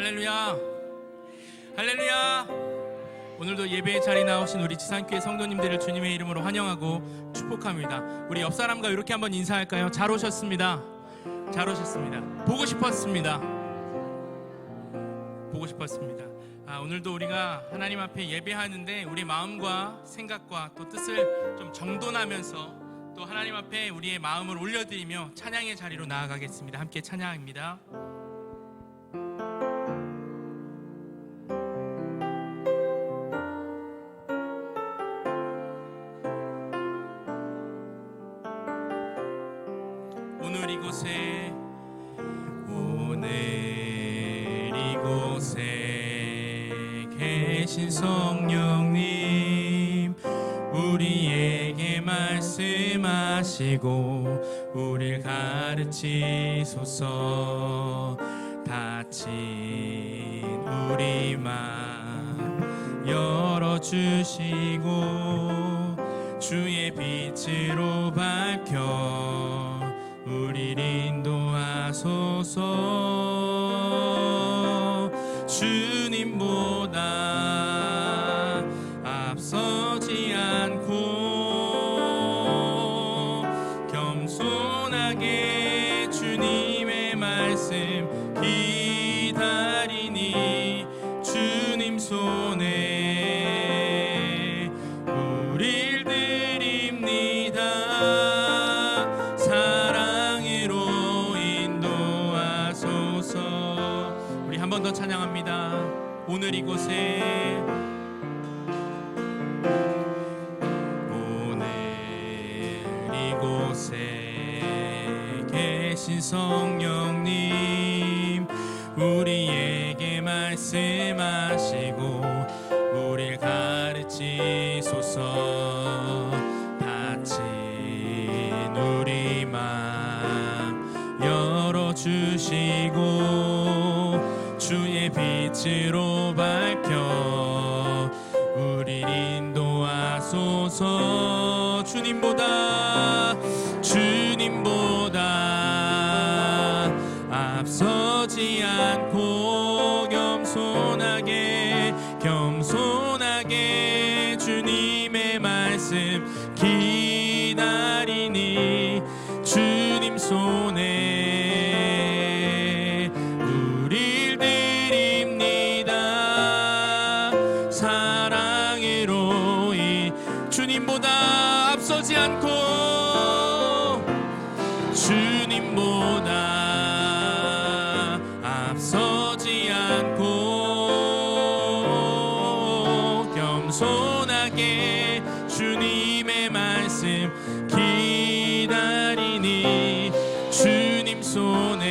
할렐루야, 할렐루야. 오늘도 예배의 자리에 나오신 우리 지산교회 성도님들을 주님의 이름으로 환영하고 축복합니다. 우리 옆 사람과 이렇게 한번 인사할까요? 잘 오셨습니다. 잘 오셨습니다. 보고 싶었습니다. 보고 싶었습니다. 오늘도 우리가 하나님 앞에 예배하는데 우리 마음과 생각과 또 뜻을 좀 정돈하면서 또 하나님 앞에 우리의 마음을 올려드리며 찬양의 자리로 나아가겠습니다. 함께 찬양합니다. 오늘 이곳에 계신 성령님, 우리에게 말씀하시고 우릴 가르치소서. 닫힌 우리 마음 열어주시고 주의 빛으로 밝혀 우릴 인도하소서. 주님보다 앞서지 않고 겸손하게 주님의 말씀 기다리니 주님 손에 우릴 드립니다. 한 번 더 찬양합니다. 오늘 이곳에 계신 성령님, 우리에게 말씀하시고 우릴 가르치소서. 닫힌 우리 마음 열어주시고 주의 빛으로 밝혀 우릴 인도하소서. 주님보다 앞서지 않고 겸손하게 주님의 말씀 기다리니 주님 손에 우릴 드립니다. 사랑으로 이 주님보다 앞서지 않고 겸손하게 주님의 말씀 기다리니 주님 손에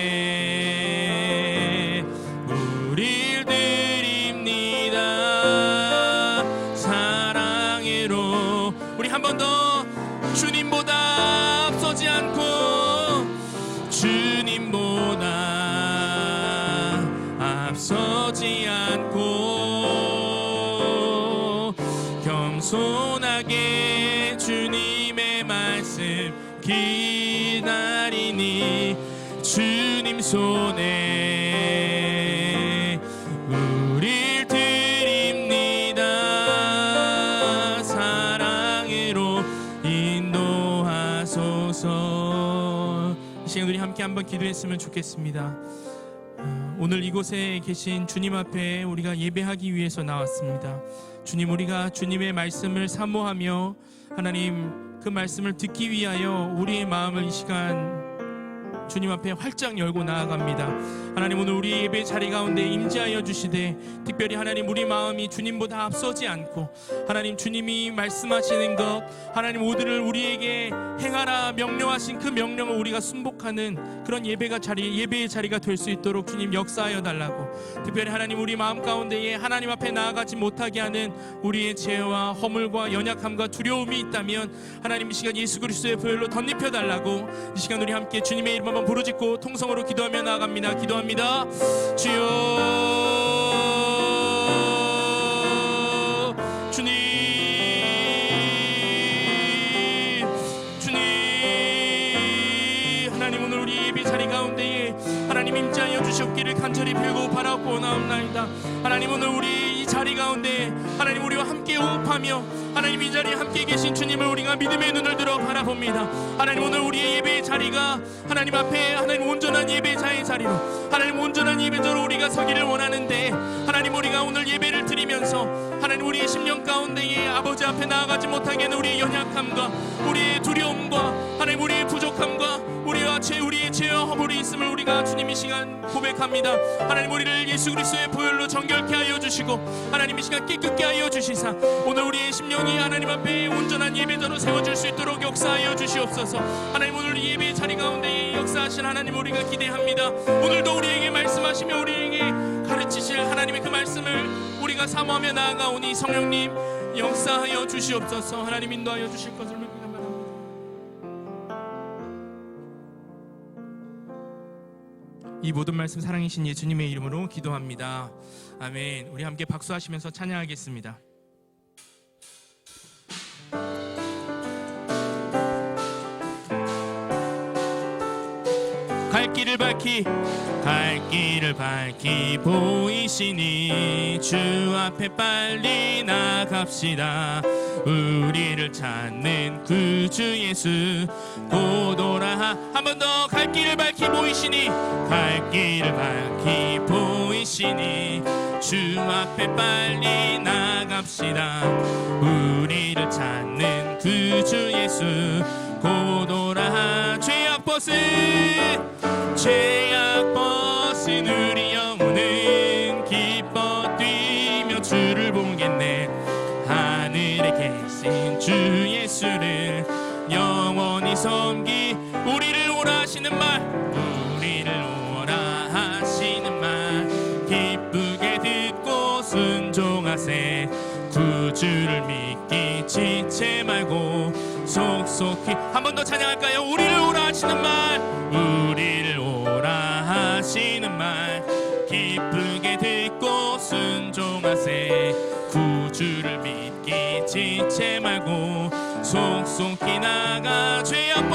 우릴 드립니다. 사랑으로 우리 한 번 더 주님보다 앞서지 않고 겸손하게 주님의 말씀 기다리니 주님 손에 우릴 드립니다. 사랑으로 인도하소서. 이 시간 우리 함께 한번 기도했으면 좋겠습니다. 오늘 이곳에 계신 주님 앞에 우리가 예배하기 위해서 나왔습니다. 주님, 우리가 주님의 말씀을 사모하며 하나님 그 말씀을 듣기 위하여 우리의 마음을 이 시간 주님 앞에 활짝 열고 나아갑니다. 하나님, 오늘 우리 예배 자리 가운데 임재하여 주시되 특별히 하나님 우리 마음이 주님보다 앞서지 않고 하나님 주님이 말씀하시는 것 하나님 모두를 우리에게 행하라 명령하신 그 명령을 우리가 순복하는 그런 예배의 자리가 될 수 있도록 주님 역사하여 달라고, 특별히 하나님 우리 마음 가운데에 하나님 앞에 나아가지 못하게 하는 우리의 죄와 허물과 연약함과 두려움이 있다면 하나님 이 시간 예수 그리스도의 보혈로 덧입혀 달라고, 이 시간 우리 함께 주님의 이름 한번 부르짖고 통성으로 기도하며 나아갑니다. 기도합니다. 주여, 주님 하나님 오늘 우리 예배 자리 가운데에 하나님 임재하여 주시옵소서. 주시옵기를 간절히 빌고 바라고 나옵나이다. 하나님, 오늘 우리 이 자리 가운데 하나님 우리와 함께 호흡하며 하나님 이 자리에 함께 계신 주님을 우리가 믿음의 눈을 들어 바라봅니다. 하나님, 오늘 우리의 예배의 자리가 하나님 앞에 하나님 온전한 예배자의 자리로 하나님 온전한 예배자로 우리가 서기를 원하는데, 하나님 우리가 오늘 예배를 드리면서 하나님 우리의 심령 가운데에 아버지 앞에 나아가지 못하게 하는 우리의 연약함과 우리의 두려움과 하나님 우리의 부족함과 우리의 죄와 허물이 있음을 우리가 주님 이 시간 고백합니다. 하나님, 우리를 예수 그리스도의 보혈로 정결케 하여 주시고 하나님 이 시간 깨끗게 하여 주시사 오늘 우리의 심령이 하나님 앞에 온전한 예배자로 세워질 수 있도록 역사하여 주시옵소서. 하나님, 오늘 이 예배의 자리 가운데 역사하신 하나님 우리가 기대합니다. 오늘도 우리에게 말씀하시며 우리에게 가르치실 하나님의 그 말씀을 우리가 사모하며 나아가오니 성령님 역사하여 주시옵소서. 하나님 인도하여 주실 것을 믿습니다. 이 모든 말씀 사랑이신 예수님의 이름으로 기도합니다. 아멘. 우리 함께 박수하시면서 찬양하겠습니다. 갈 길을 밝히 보이시니 주 앞에 빨리 나갑시다. 우리를 찾는 구주 예수 곧 오라. 한 번 더. 갈 길을 밝히 보이시니 주 앞에 빨리 나갑시다. 우리를 찾는 구주 예수 곧 오라. 죄악 벗은 우리 영혼은 기뻐 뛰며 주를 보겠네. 하늘에 계신 주 예수를 영원히 섬기 우리를 오라 하시는 말 기쁘게 듣고 순종하세. 구주를 믿기 지체 말고 속속히. 한 번 더 찬양할까요? 우리를 오라 하시는 말 기쁘게 듣고 순종하세. 구주를 믿기 지체 말고 속속히 나가. 죄악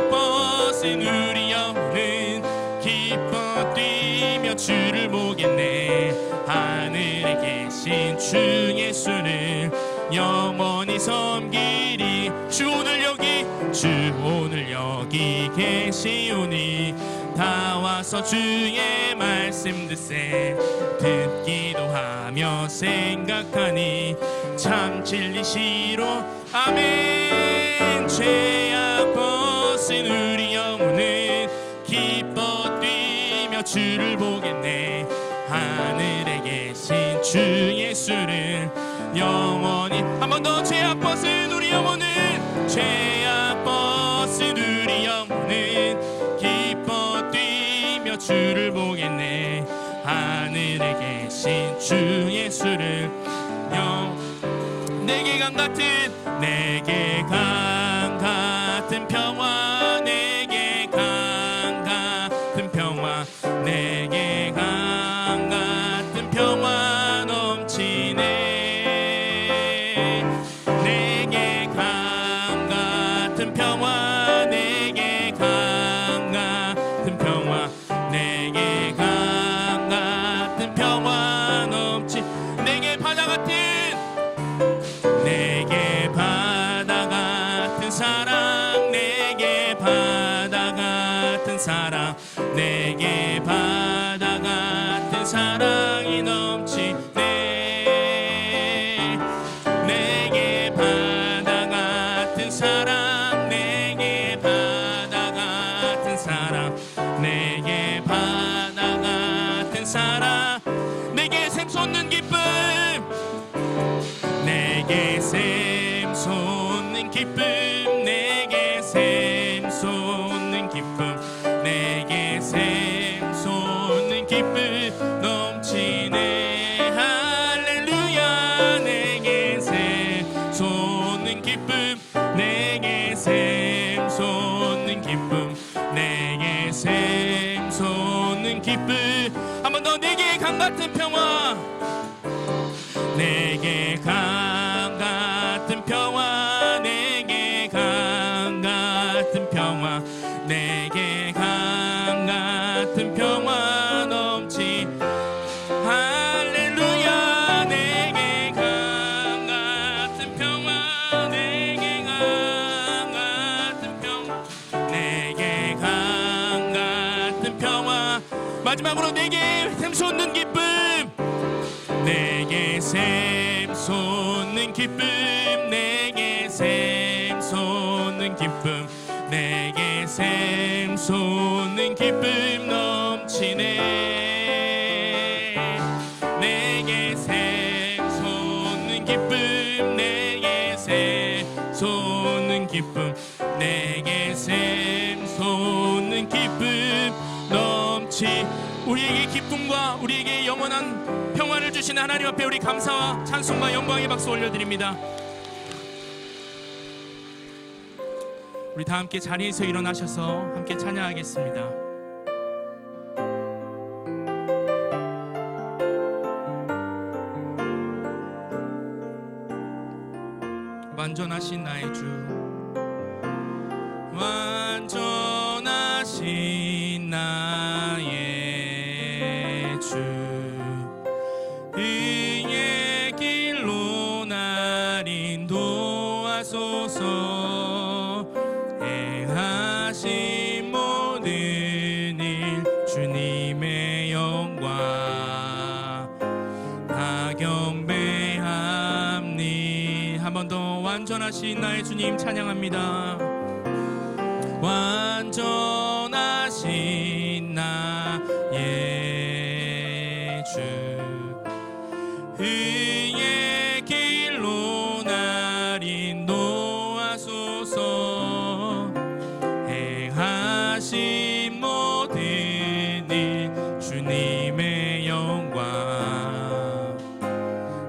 벗은 우리 영혼은 기뻐 뛰며 주를 보겠네. 하늘에 계신 주 예수를 영원히 섬기리. 주 오늘 여기 계시오니 다 와서 주의 말씀 듣기도 하며 생각하니 참 진리시로. 아멘. 죄악 벗은 우리 영혼은 기뻐 뛰며 주를 보겠네. 하늘에 계신 주 예수를 영원히. 한 번 더. 죄악 벗은 우리 영혼은 기뻐 뛰며 주를 보겠네. 하늘에 계신 주 예수를 내게 강 같은 평화, 내게 강 같은 평화, 내게 강 같은 평화 넘치네. 내게 강 같은 평화, 내게 강 같은 평화, 내게 강 같은 평화 넘치. 내게 바다 같은 사랑, 내게 바다 같은 사랑, 내게 바다 같은 사랑이 넘치네. 내게 바다 같은 사랑, 내게 바다 같은 사랑, 내게 바다 같은 사랑. 내게 샘솟는 기쁨, 내게 샘솟는 기쁨, 내게 샘솟는 기쁨, 내게 샘솟는 기쁨 넘치네. 할렐루야. 내게 샘솟는 기쁨, 내게 샘솟는 기쁨, 내게 샘솟는 기쁨. 한 번 더. 내게 강 같은 평화, 내게 강 같은 평화, 내게 강 같은 평화, 내게 강 같은 마지막으로 내게 샘솟는 기쁨, 내게 샘솟는 기쁨, 내게 샘솟는 기쁨, 내게 샘솟는 기쁨 넘치네. 내게 샘솟는 기쁨, 내게 샘솟는 기쁨, 내게 샘솟는 기쁨 넘치. 우리에게 기쁨과 우리에게 영원한 평화를 주시는 하나님 앞에 우리 감사와 찬송과 영광의 박수 올려드립니다. 우리 다 함께 자리에서 일어나셔서 함께 찬양하겠습니다. 완전하신 나의 주, 완전하신 나의 주, 의의 길로 날 인도하소서. 행하신 모든 일 주님의 영광 다 경배합니. 한 번 더 완전하신 나의 주님 찬양합니다. 완전하신 나의 주, 의의 길로 날 인도하소서. 행하신 모든 일 주님의 영광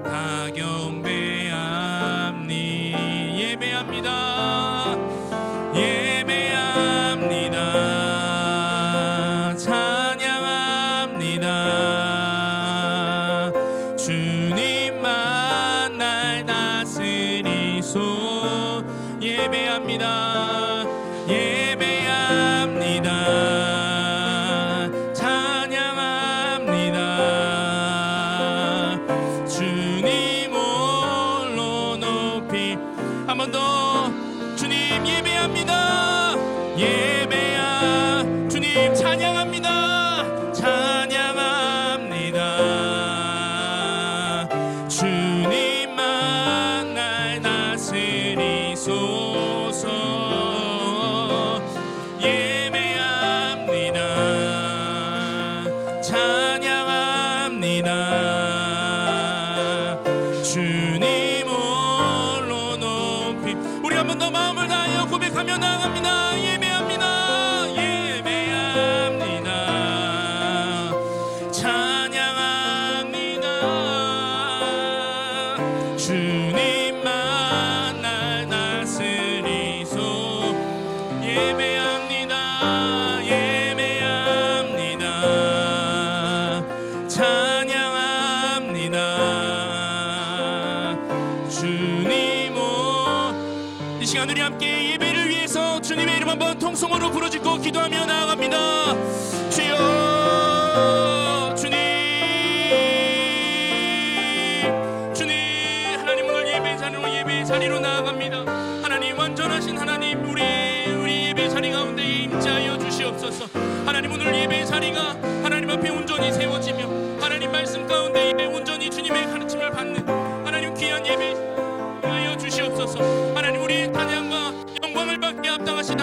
다 경배합니. 예배합니다. 예배합니다. 찬양합니다. 주님만 날 다스리소. 예배합니다. 예배합니다. 찬양합니다. 주님 홀로 높이. 한 번 더 주님 예배합니다. 예배야 주님 찬양합니다. 찬양합니다. 주님만 날 다스리소서. 예배합니다. 찬양합니다. 주님 홀로 높이. 우리 한 번 더 마음을 다하여 고백하며 나아갑니다. 예배합니다. 예배합니다. 찬양합니다. 주님만 날 다스리소. 예배합니다. 예배합니다. 찬양합니다. 주님 이 시간 우리 함께 예배를 위해서 주님의 이름 한번 통성으로 부르짖고 기도하며 나아갑니다. 주여 주님, 주님. 하나님 오늘 예배 자리로 나아갑니다. 하나님 완전하신 하나님, 우리 예배 자리 가운데 임재하여 주시옵소서. 하나님 오늘 예배 자리가 하나님 앞에 온전히 세워지며 하나님 말씀 가운데 온전히 주님의 가르침을 받는 하나님 귀한 예배 하여 주시옵소서. 하나님 우리 찬양과 영광을 받게 합당하신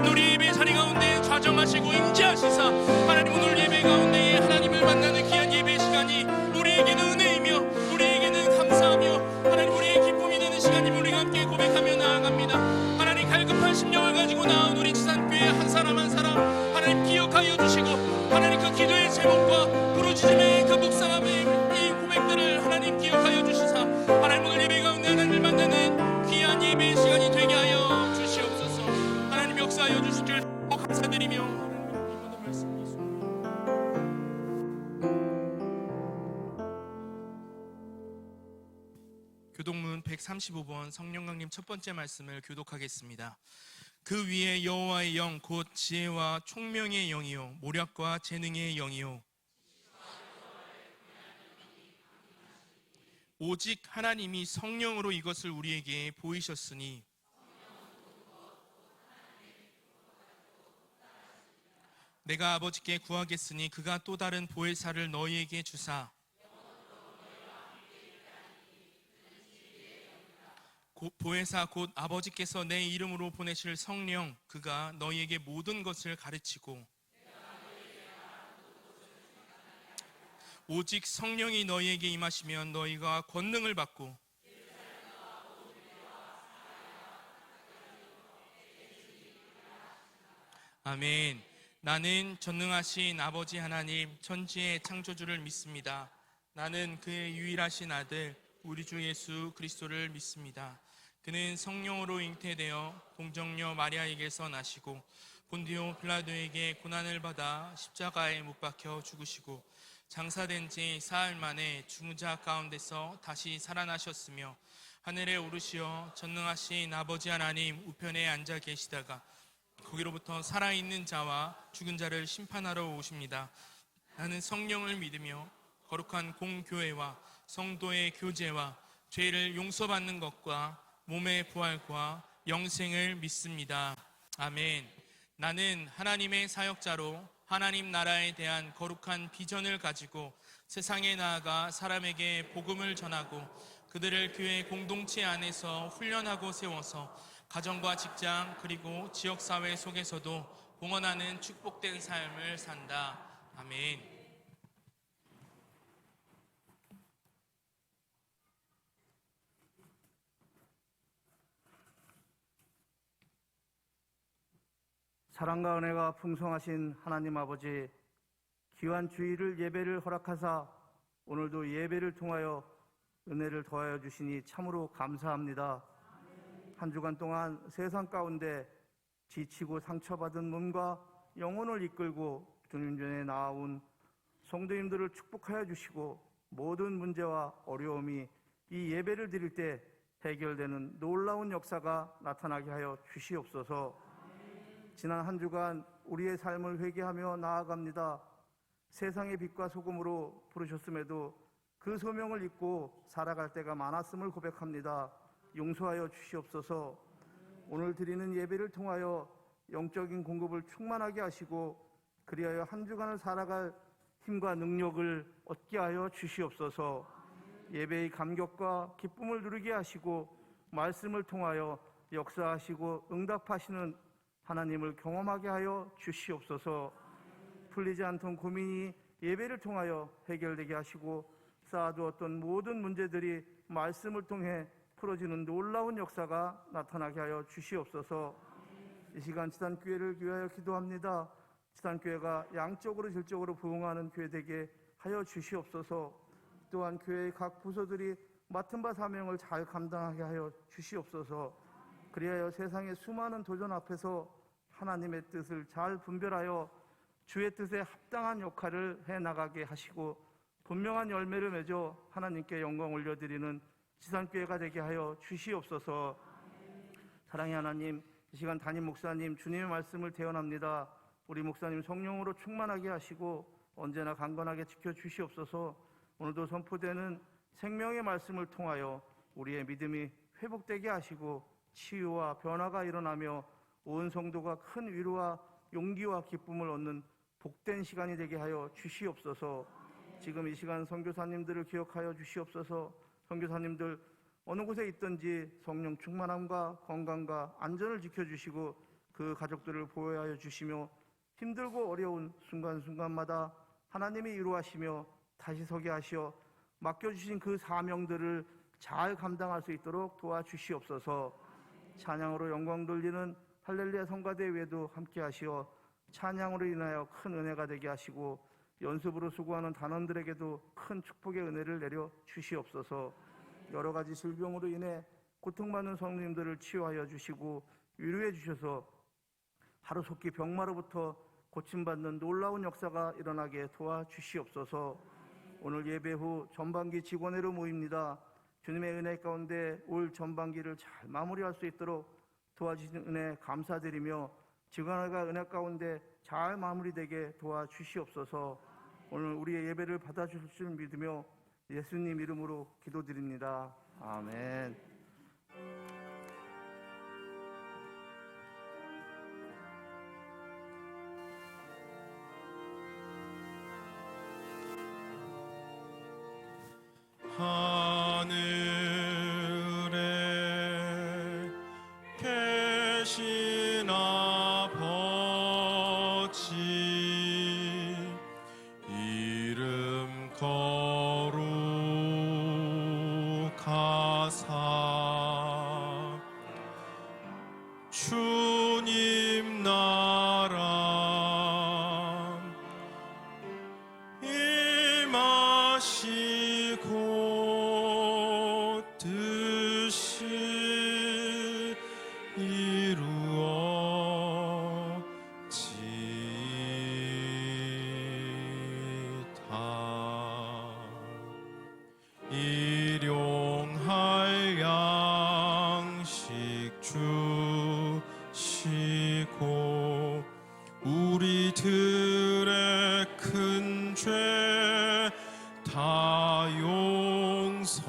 우리 예배 자리 가운데 좌정하시고 임재하시사 하나님 오늘 예배 가운데 하나님을 만나는 귀한 예배 시간이 우리에게는 은혜이며 우리에게는 감사하며 하나님 우리의 기쁨이 되는 시간임을 우리가 함께 고백하며 나아갑니다. 하나님 갈급한 심령을 가지고 나온 우리 지산교회 한 사람 한 사람 하나님 기억하여 주시고 하나님 그 기도의 제목과 부르짖음의 그 묵상함의 이 고백들을 하나님 기억하여 주시사 하나님 오늘 예배 가운데 하나님을 만나는 귀한 예배의 시간이 되게 하여 주시옵소서. 하나님 역사하여 주실 줄 감사드리며 하나님 말씀 있습니다. 교독문 135번 성령강림 첫 번째 말씀을 교독하겠습니다. 그 위에 여호와의 영 곧 지혜와 총명의 영이요 모략과 재능의 영이요 오직 하나님이 성령으로 이것을 우리에게 보이셨으니 내가 아버지께 구하겠으니 그가 또 다른 보혜사를 너희에게 주사 보혜사 곧 아버지께서 내 이름으로 보내실 성령 그가 너희에게 모든 것을 가르치고 오직 성령이 너희에게 임하시면 너희가 권능을 받고 아멘. 나는 전능하신 아버지 하나님 천지의 창조주를 믿습니다. 나는 그의 유일하신 아들 우리 주 예수 그리스도를 믿습니다. 그는 성령으로 잉태되어 동정녀 마리아에게서 나시고 본디오 빌라도에게 고난을 받아 십자가에 못 박혀 죽으시고 장사된 지 사흘 만에 죽은 자 가운데서 다시 살아나셨으며 하늘에 오르시어 전능하신 아버지 하나님 우편에 앉아 계시다가 거기로부터 살아있는 자와 죽은 자를 심판하러 오십니다. 나는 성령을 믿으며 거룩한 공교회와 성도의 교제와 죄를 용서받는 것과 몸의 부활과 영생을 믿습니다. 아멘. 나는 하나님의 사역자로 하나님 나라에 대한 거룩한 비전을 가지고 세상에 나아가 사람에게 복음을 전하고 그들을 교회 공동체 안에서 훈련하고 세워서 가정과 직장 그리고 지역사회 속에서도 봉헌하는 축복된 삶을 산다. 아멘. 사랑과 은혜가 풍성하신 하나님 아버지, 귀한 주일을 예배를 허락하사 오늘도 예배를 통하여 은혜를 더하여 주시니 참으로 감사합니다. 한 주간 동안 세상 가운데 지치고 상처받은 몸과 영혼을 이끌고 주님 전에 나아온 성도님들을 축복하여 주시고 모든 문제와 어려움이 이 예배를 드릴 때 해결되는 놀라운 역사가 나타나게 하여 주시옵소서. 지난 한 주간 우리의 삶을 회개하며 나아갑니다. 세상의 빛과 소금으로 부르셨음에도 그 소명을 잊고 살아갈 때가 많았음을 고백합니다. 용서하여 주시옵소서. 오늘 드리는 예배를 통하여 영적인 공급을 충만하게 하시고 그리하여 한 주간을 살아갈 힘과 능력을 얻게 하여 주시옵소서. 예배의 감격과 기쁨을 누리게 하시고 말씀을 통하여 역사하시고 응답하시는 하나님을 경험하게 하여 주시옵소서. 풀리지 않던 고민이 예배를 통하여 해결되게 하시고 쌓아두었던 모든 문제들이 말씀을 통해 풀어지는 놀라운 역사가 나타나게 하여 주시옵소서. 이 시간 지단교회를 위하여 기도합니다. 지단교회가 양적으로 질적으로 부흥하는 교회 되게 하여 주시옵소서. 또한 교회의 각 부서들이 맡은 바 사명을 잘 감당하게 하여 주시옵소서. 그리하여 세상의 수많은 도전 앞에서 하나님의 뜻을 잘 분별하여 주의 뜻에 합당한 역할을 해나가게 하시고 분명한 열매를 맺어 하나님께 영광 올려드리는 지산교회가 되게 하여 주시옵소서. 사랑의 하나님, 이 시간 담임 목사님 주님의 말씀을 대언합니다. 우리 목사님 성령으로 충만하게 하시고 언제나 강건하게 지켜주시옵소서. 오늘도 선포되는 생명의 말씀을 통하여 우리의 믿음이 회복되게 하시고 치유와 변화가 일어나며 온 성도가 큰 위로와 용기와 기쁨을 얻는 복된 시간이 되게 하여 주시옵소서. 지금 이 시간 선교사님들을 기억하여 주시옵소서. 선교사님들 어느 곳에 있든지 성령 충만함과 건강과 안전을 지켜주시고 그 가족들을 보호하여 주시며 힘들고 어려운 순간순간마다 하나님이 이루하시며 다시 서게 하시어 맡겨주신 그 사명들을 잘 감당할 수 있도록 도와주시옵소서. 찬양으로 영광 돌리는 할렐루야 성가대회에도 함께 하시어 찬양으로 인하여 큰 은혜가 되게 하시고 연습으로 수고하는 단원들에게도 큰 축복의 은혜를 내려 주시옵소서. 여러 가지 질병으로 인해 고통받는 성도님들을 치유하여 주시고 위로해 주셔서 하루속히 병마로부터 고침받는 놀라운 역사가 일어나게 도와주시옵소서. 오늘 예배 후 전반기 직원회로 모입니다. 주님의 은혜 가운데 올 전반기를 잘 마무리할 수 있도록 도와주신 은혜 감사드리며 직원회가 은혜 가운데 잘 마무리되게 도와주시옵소서. 오늘 우리의 예배를 받아주실 줄 믿으며 예수님 이름으로 기도드립니다. 아멘. 크신 아버지 이름 거룩하사 주님 나라 임하시고 뜻이 이루어지이다. 일용할 양식 주시고 우리들의 큰 죄 다 용서하옵시고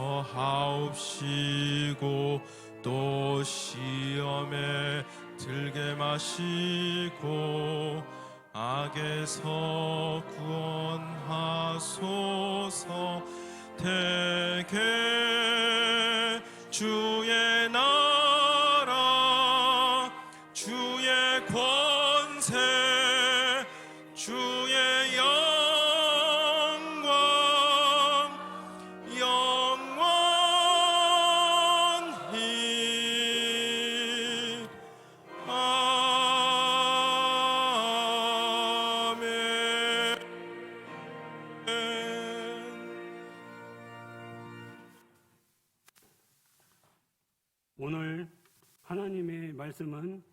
또 시험에 들게 마시고 악에서 구원하소서. 대개 주의 나라 주의 권세 주의 영원히 오늘 하나님의 말씀은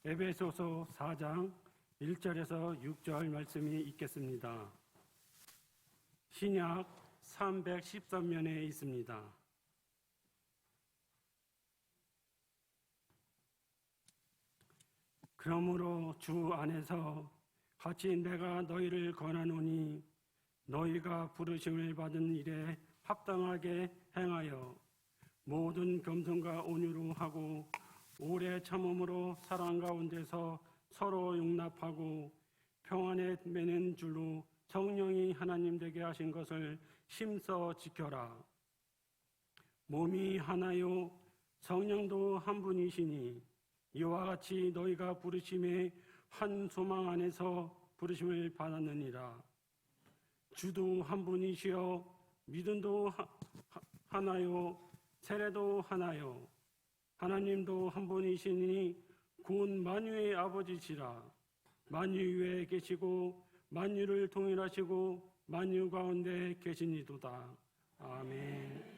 에베소서 4장 1절에서 6절 말씀이 있겠습니다. 신약 313면에 있습니다. 그러므로 주 안에서 같이 내가 너희를 권하노니 너희가 부르심을 받은 일에 합당하게 행하여 모든 겸손과 온유로 하고 오래 참음으로 사랑 가운데서 서로 용납하고 평안에 매는 줄로 성령이 하나님 되게 하신 것을 심써 지켜라. 몸이 하나요 성령도 한 분이시니 이와 같이 너희가 부르심의 한 소망 안에서 부르심을 받았느니라. 주도 한 분이시여 믿음도 하나요 세례도 하나요 하나님도 한 분이시니 곧 만유의 아버지시라. 만유 위에 계시고 만유를 통일하시고 만유 가운데 계시니도다. 아멘.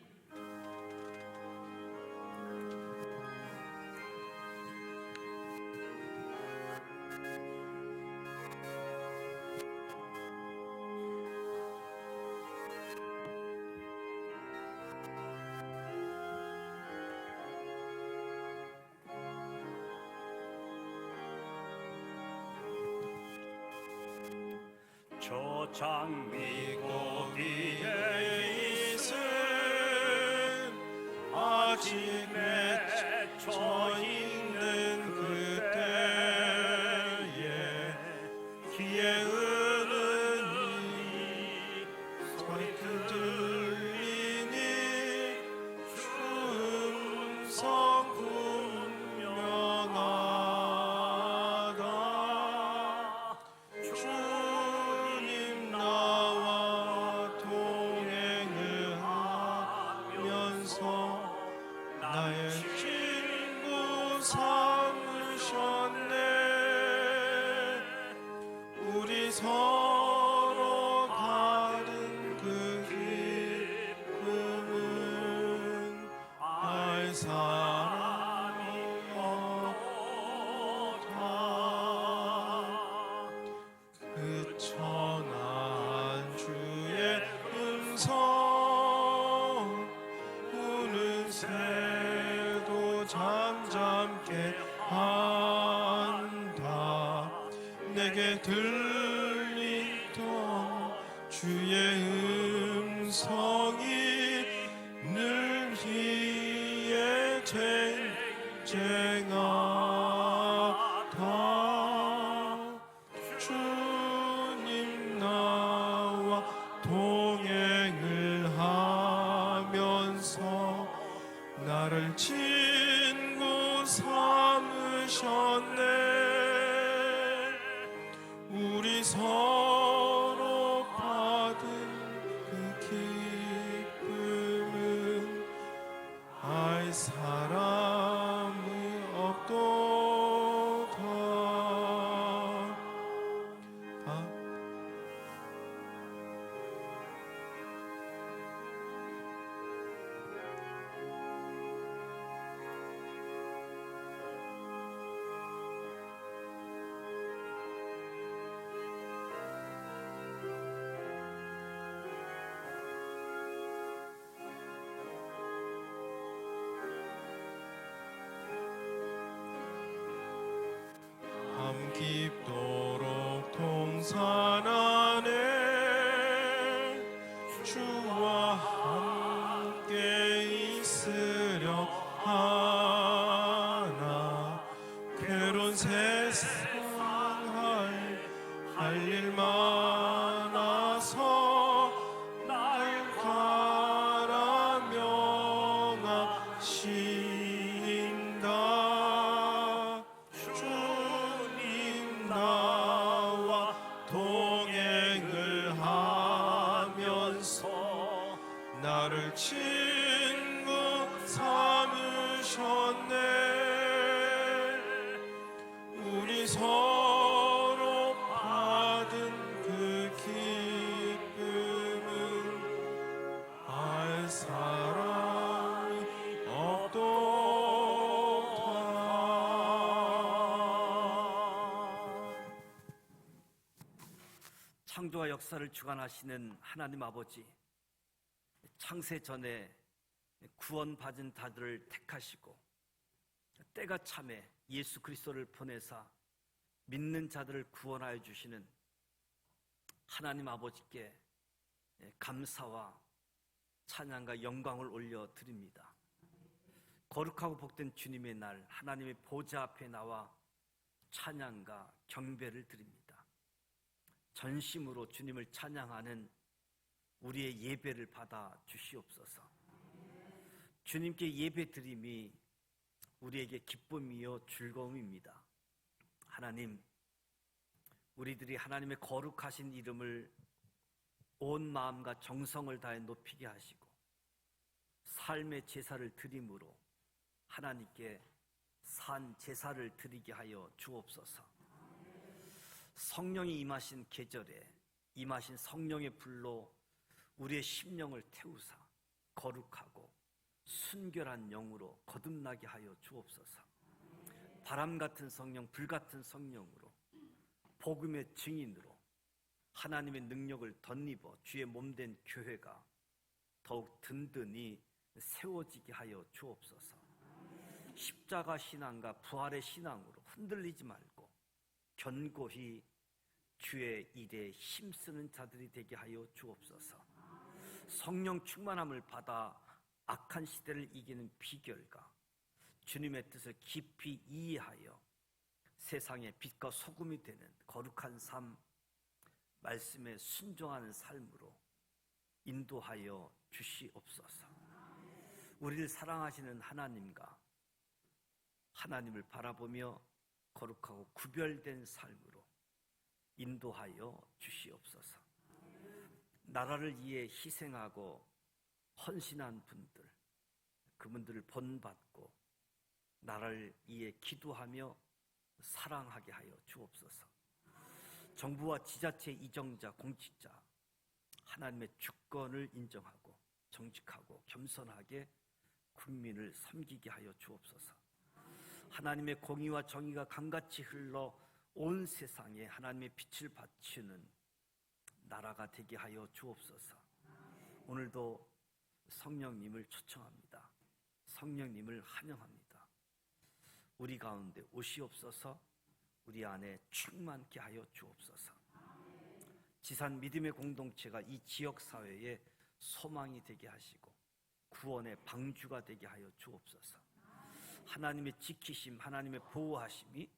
저 장미꽃 위에 있음 아직 맺혀 있는 그때에 귀에 흐르니 소리 들리니 주음성 분명하다. 주님 나와 동행을 하면서 나의 친구 삼으셨네. 우리 서로 다른 그 기쁨은 알 사람이 없다. 그 천한 주의 음성 우는 새도 잠잠게 한다. 내게 들리던 주의 음성이 늘 이에 쟁쟁하다. 주님 나와 동행을 하면서 나를 친구 삼으셨네. 삼으셨네. 우리 서로 받은 그 기쁨은 알 사람이 없도다. 밤 깊도록 동산 안에 주와 함께 있으려 하나. 괴로운 세상 할 일 많아서 날 가라 명하신다. 주님 나와 동행을 하면서 나를 친구 삼으셨네. 우리 서로 받은 그 기쁨은 알 사람이 없도다. 창조와 역사를 주관하시는 하나님 아버지, 창세 전에 구원받은 자들을 택하시고 때가 참에 예수 그리스도를 보내사 믿는 자들을 구원하여 주시는 하나님 아버지께 감사와 찬양과 영광을 올려드립니다. 거룩하고 복된 주님의 날, 하나님의 보좌 앞에 나와 찬양과 경배를 드립니다. 전심으로 주님을 찬양하는 우리의 예배를 받아 주시옵소서. 주님께 예배 드림이 우리에게 기쁨이요 즐거움입니다. 하나님, 우리들이 하나님의 거룩하신 이름을 온 마음과 정성을 다해 높이게 하시고 삶의 제사를 드림으로 하나님께 산 제사를 드리게 하여 주옵소서. 성령이 임하신 계절에 임하신 성령의 불로 우리의 심령을 태우사 거룩하고 순결한 영으로 거듭나게 하여 주옵소서. 바람 같은 성령, 불 같은 성령으로 복음의 증인으로 하나님의 능력을 덧입어 주의 몸된 교회가 더욱 든든히 세워지게 하여 주옵소서. 십자가 신앙과 부활의 신앙으로 흔들리지 말고 견고히 주의 일에 힘쓰는 자들이 되게 하여 주옵소서. 성령 충만함을 받아 악한 시대를 이기는 비결과 주님의 뜻을 깊이 이해하여 세상의 빛과 소금이 되는 거룩한 삶, 말씀에 순종하는 삶으로 인도하여 주시옵소서. 우리를 사랑하시는 하나님과 하나님을 바라보며 거룩하고 구별된 삶으로 인도하여 주시옵소서. 나라를 위해 희생하고 헌신한 분들, 그분들을 본받고 나라를 위해 기도하며 사랑하게 하여 주옵소서. 정부와 지자체 이정자, 공직자, 하나님의 주권을 인정하고 정직하고 겸손하게 국민을 섬기게 하여 주옵소서. 하나님의 공의와 정의가 강같이 흘러 온 세상에 하나님의 빛을 비추는 나라가 되게 하여 주옵소서. 오늘도 성령님을 초청합니다. 성령님을 환영합니다. 우리 가운데 오시옵소서. 우리 안에 충만케 하여 주옵소서. 지산 믿음의 공동체가 이 지역 사회에 소망이 되게 하시고 구원의 방주가 되게 하여 주옵소서. 하나님의 지키심, 하나님의 보호하심이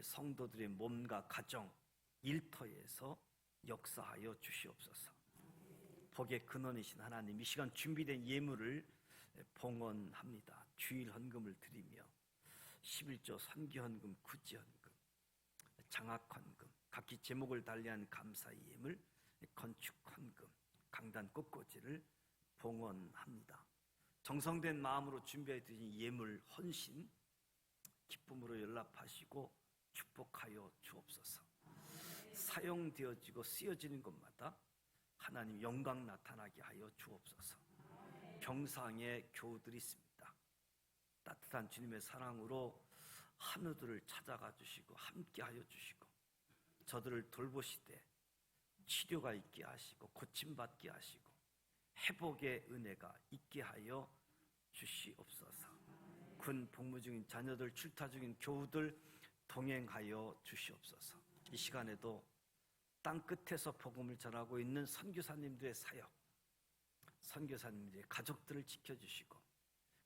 성도들의 몸과 가정, 일터에서 역사하여 주시옵소서. 복의 근원이신 하나님, 이 시간 준비된 예물을 봉헌합니다. 주일 헌금을 드리며 11조 선기헌금, 구제헌금, 장학헌금, 각기 제목을 달리한 감사의 예물, 건축헌금, 강단 꽃꽂이를 봉헌합니다. 정성된 마음으로 준비해 드린 예물 헌신 기쁨으로 연락하시고 축복하여 주옵소서. 사용되어지고 쓰여지는 것마다 하나님 영광 나타나게 하여 주옵소서. 병상에 교우들이 있습니다. 따뜻한 주님의 사랑으로 한우들을 찾아가 주시고 함께 하여 주시고 저들을 돌보시되 치료가 있게 하시고 고침받게 하시고 회복의 은혜가 있게 하여 주시옵소서. 군 복무 중인 자녀들, 출타 중인 교우들 동행하여 주시옵소서. 이 시간에도 땅끝에서 복음을 전하고 있는 선교사님들의 사역, 선교사님들의 가족들을 지켜주시고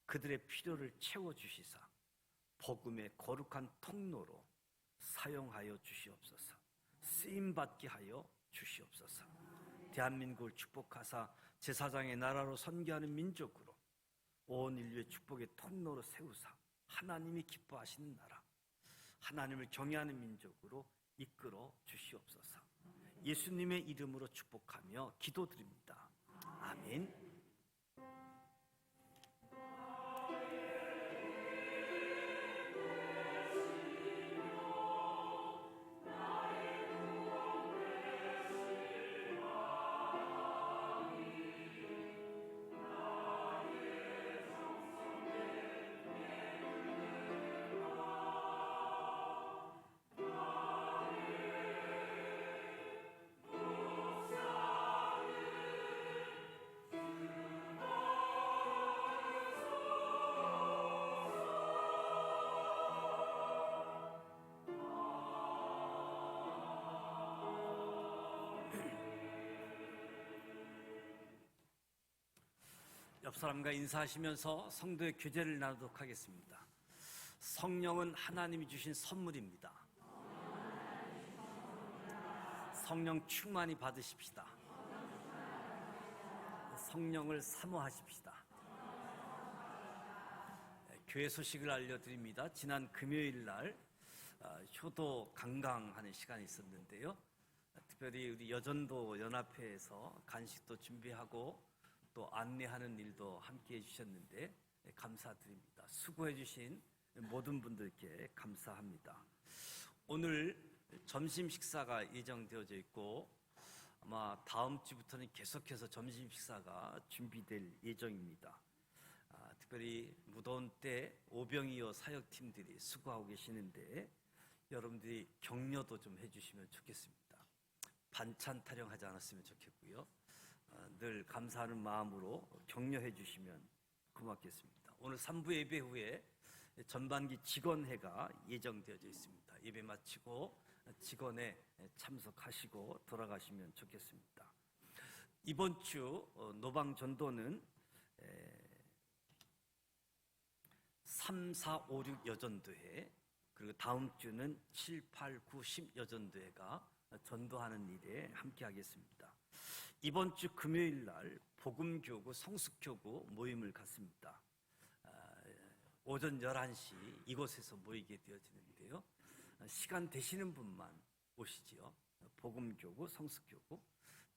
그들의 필요를 채워주시사 복음의 거룩한 통로로 사용하여 주시옵소서. 쓰임받게 하여 주시옵소서. 대한민국을 축복하사 제사장의 나라로 선교하는 민족으로 온 인류의 축복의 통로로 세우사 하나님이 기뻐하시는 나라, 하나님을 경외하는 민족으로 이끌어 주시옵소서. 예수님의 이름으로 축복하며 기도드립니다. 아멘. 옆 사람과 인사하시면서 성도의 교제를 나누도록 하겠습니다. 성령은 하나님이 주신 선물입니다. 성령 충만히 받으십시다. 성령을 사모하십시다. 교회 소식을 알려드립니다. 지난 금요일 날 효도 강강하는 시간이 있었는데요. 특별히 우리 여전도 연합회에서 간식도 준비하고 또 안내하는 일도 함께 해주셨는데 감사드립니다. 수고해주신 모든 분들께 감사합니다. 오늘 점심 식사가 예정되어져 있고 아마 다음 주부터는 계속해서 점심 식사가 준비될 예정입니다. 특별히 무더운 때 오병이어 사역팀들이 수고하고 계시는데 여러분들이 격려도 좀 해주시면 좋겠습니다. 반찬 타령하지 않았으면 좋겠고요. 늘 감사하는 마음으로 격려해 주시면 고맙겠습니다. 오늘 3부 예배 후에 전반기 직원회가 예정되어져 있습니다. 예배 마치고 직원회 참석하시고 돌아가시면 좋겠습니다. 이번 주 노방 전도는 3, 4, 5, 6 여전도회, 그리고 다음 주는 7, 8, 9, 10 여전도회가 전도하는 일에 함께 하겠습니다. 이번 주 금요일 날 복음교구 성숙교구 모임을 갖습니다. 오전 11시 이곳에서 모이게 되어지는데요. 시간 되시는 분만 오시지요. 복음교구 성숙교구.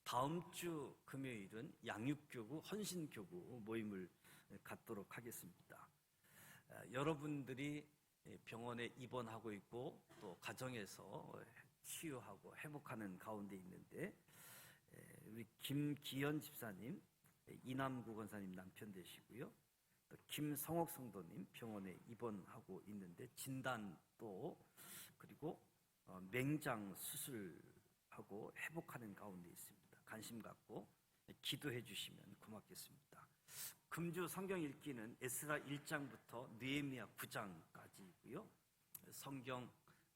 다음 주 금요일은 양육교구 헌신교구 모임을 갖도록 하겠습니다. 여러분들이 병원에 입원하고 있고 또 가정에서 치유하고 회복하는 가운데 있는데 우리 김기현 집사님, 이남구 권사님 남편 되시고요. 또 김성옥 성도님 병원에 입원하고 있는데 진단도 그리고 맹장 수술하고 회복하는 가운데 있습니다. 관심 갖고 기도해 주시면 고맙겠습니다. 금주 성경 읽기는 에스라 1장부터 느헤미야 9장까지이고요. 성경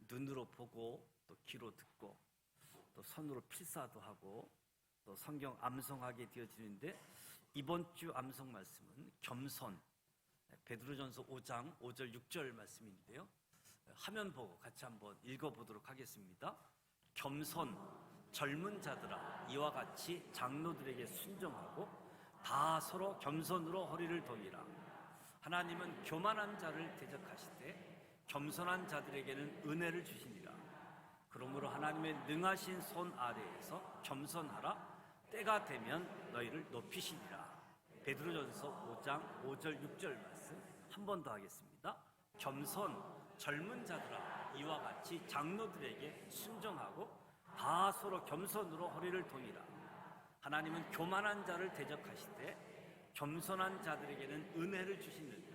눈으로 보고 또 귀로 듣고 또 손으로 필사도 하고 또 성경 암송하게 되어지는데 이번 주 암송 말씀은 겸손, 베드로전서 5장 5절 6절 말씀인데요. 화면 보고 같이 한번 읽어보도록 하겠습니다. 겸손, 젊은 자들아 이와 같이 장로들에게 순종하고 다 서로 겸손으로 허리를 동이라. 하나님은 교만한 자를 대적하시되 겸손한 자들에게는 은혜를 주시니라. 그러므로 하나님의 능하신 손 아래에서 겸손하라. 때가 되면 너희를 높이시니라. 베드로전서 5장 5절 6절 말씀 한 번 더 하겠습니다. 겸손, 젊은 자들아, 이와 같이 장로들에게 순종하고 다 서로 겸손으로 허리를 도니라. 하나님은 교만한 자를 대적하시되 겸손한 자들에게는 은혜를 주시느니라.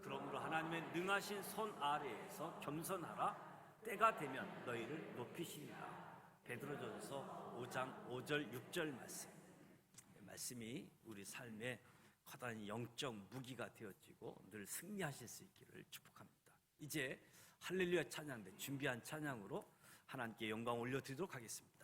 그러므로 하나님의 능하신 손 아래에서 겸손하라. 때가 되면 너희를 높이시니라. 베드로전서 5장 5절 6절 말씀이 우리 삶의 커다란 영적 무기가 되어지고 늘 승리하실 수 있기를 축복합니다. 이제 할렐루야 찬양대 준비한 찬양으로 하나님께 영광 올려드리도록 하겠습니다.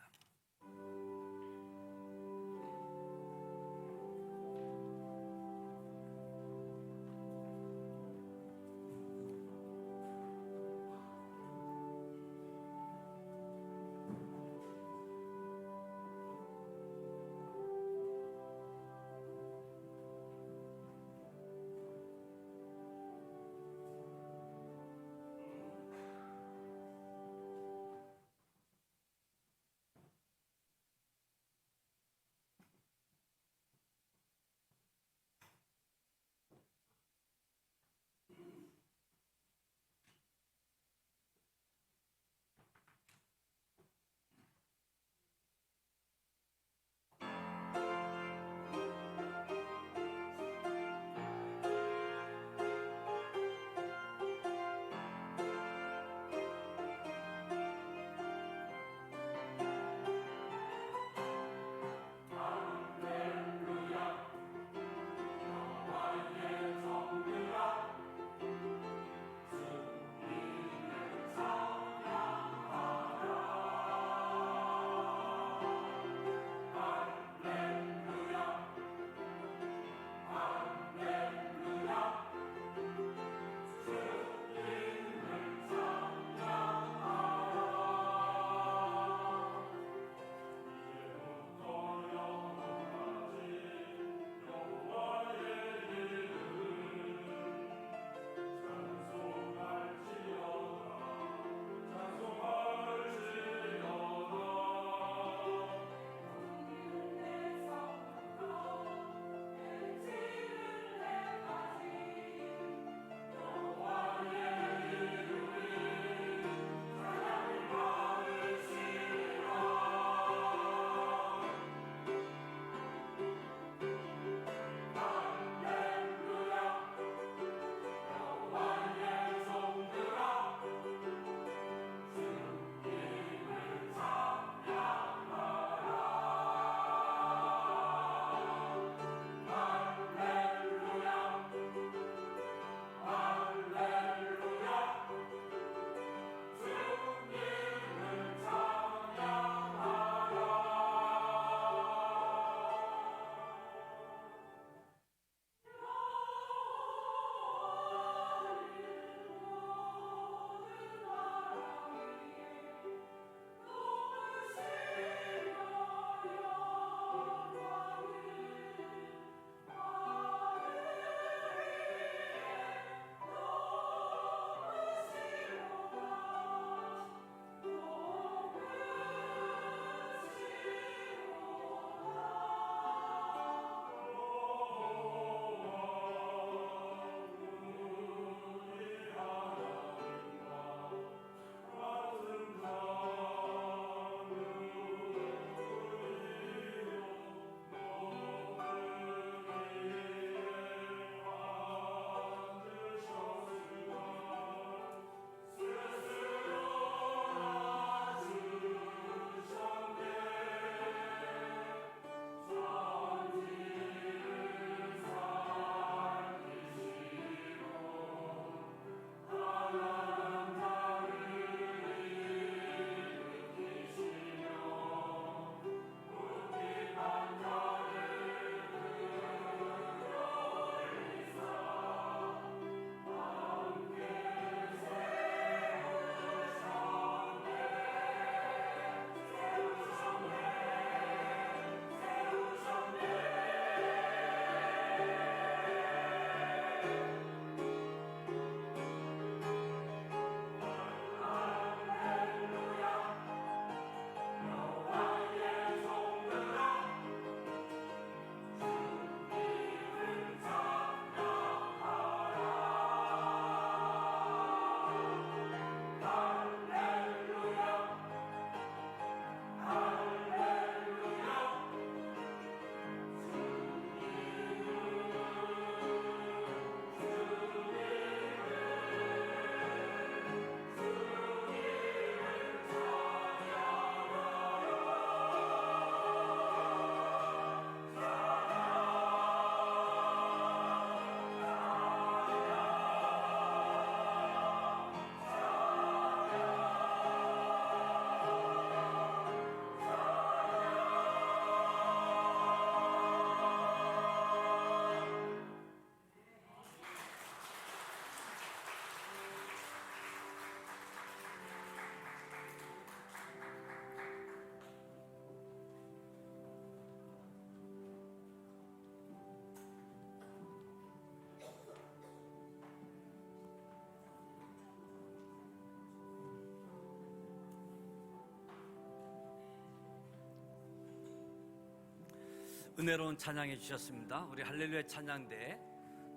은혜로운 찬양해 주셨습니다. 우리 할렐루야 찬양대,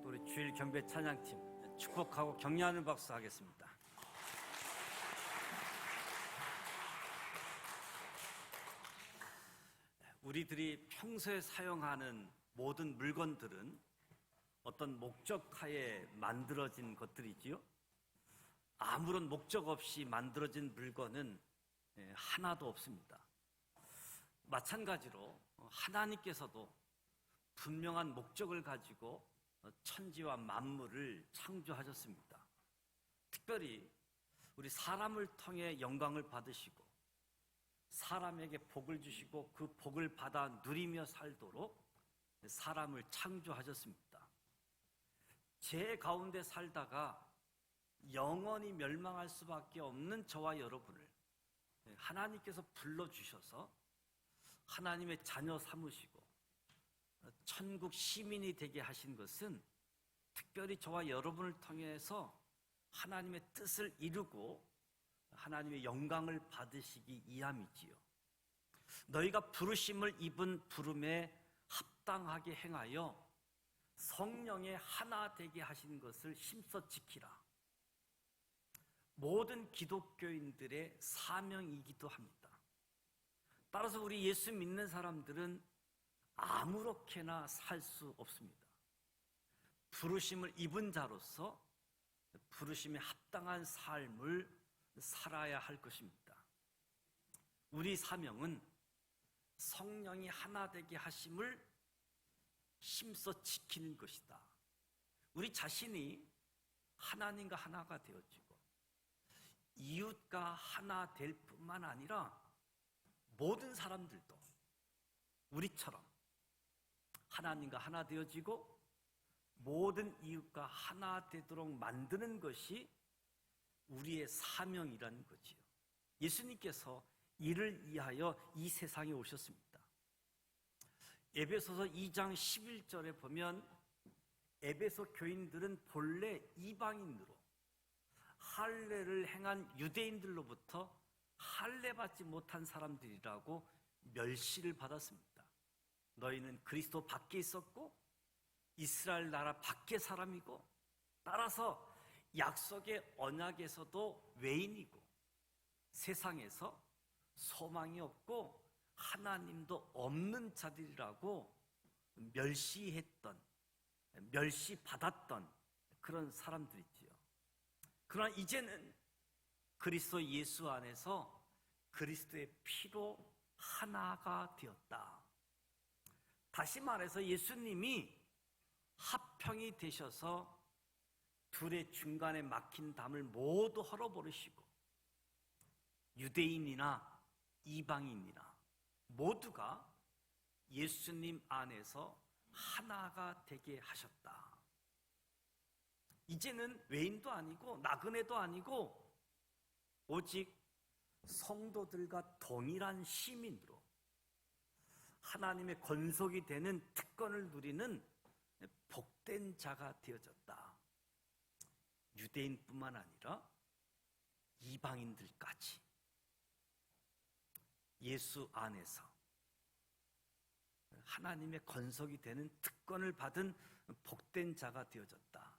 또 우리 주일 경배 찬양팀 축복하고 격려하는 박수 하겠습니다. 우리들이 평소에 사용하는 모든 물건들은 어떤 목적하에 만들어진 것들이지요. 아무런 목적 없이 만들어진 물건은 하나도 없습니다. 마찬가지로 하나님께서도 분명한 목적을 가지고 천지와 만물을 창조하셨습니다. 특별히 우리 사람을 통해 영광을 받으시고 사람에게 복을 주시고 그 복을 받아 누리며 살도록 사람을 창조하셨습니다. 죄 가운데 살다가 영원히 멸망할 수밖에 없는 저와 여러분을 하나님께서 불러주셔서 하나님의 자녀 삼으시고 천국 시민이 되게 하신 것은 특별히 저와 여러분을 통해서 하나님의 뜻을 이루고 하나님의 영광을 받으시기 위함이지요. 너희가 부르심을 입은 부름에 합당하게 행하여 성령의 하나 되게 하신 것을 힘써 지키라. 모든 기독교인들의 사명이기도 합니다. 따라서 우리 예수 믿는 사람들은 아무렇게나 살 수 없습니다. 부르심을 입은 자로서 부르심에 합당한 삶을 살아야 할 것입니다. 우리 사명은 성령이 하나 되게 하심을 힘써 지키는 것이다. 우리 자신이 하나님과 하나가 되어지고 이웃과 하나 될 뿐만 아니라 모든 사람들도 우리처럼 하나님과 하나 되어지고 모든 이웃과 하나 되도록 만드는 것이 우리의 사명이라는 거지요. 예수님께서 이를 위하여 이 세상에 오셨습니다. 에베소서 2장 11절에 보면 에베소 교인들은 본래 이방인으로 할례를 행한 유대인들로부터 할례받지 못한 사람들이라고 멸시를 받았습니다. 너희는 그리스도 밖에 있었고 이스라엘 나라 밖의 사람이고 따라서 약속의 언약에서도 외인이고 세상에서 소망이 없고 하나님도 없는 자들이라고 멸시했던, 멸시받았던 그런 사람들이지요. 그러나 이제는 그리스도 예수 안에서 그리스도의 피로 하나가 되었다. 다시 말해서 예수님이 합평이 되셔서 둘의 중간에 막힌 담을 모두 헐어버리시고 유대인이나 이방인이나 모두가 예수님 안에서 하나가 되게 하셨다. 이제는 외인도 아니고 나그네도 아니고 오직 성도들과 동일한 시민으로 하나님의 권속이 되는 특권을 누리는 복된 자가 되어졌다. 유대인뿐만 아니라 이방인들까지 예수 안에서 하나님의 권속이 되는 특권을 받은 복된 자가 되어졌다.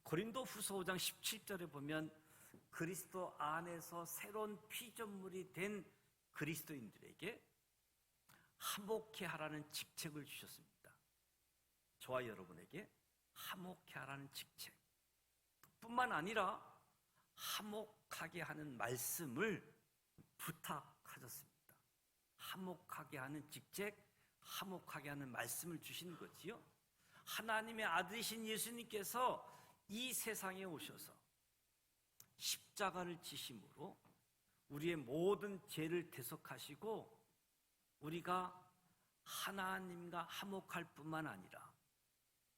고린도 후서 5장 17절에 보면 그리스도 안에서 새로운 피조물이 된 그리스도인들에게 화목케 하라는 직책을 주셨습니다. 저와 여러분에게 화목케 하라는 직책 뿐만 아니라 화목하게 하는 말씀을 부탁하셨습니다. 화목하게 하는 직책, 화목하게 하는 말씀을 주신 거지요. 하나님의 아들이신 예수님께서 이 세상에 오셔서 십자가를 지심으로 우리의 모든 죄를 대속하시고 우리가 하나님과 화목할 뿐만 아니라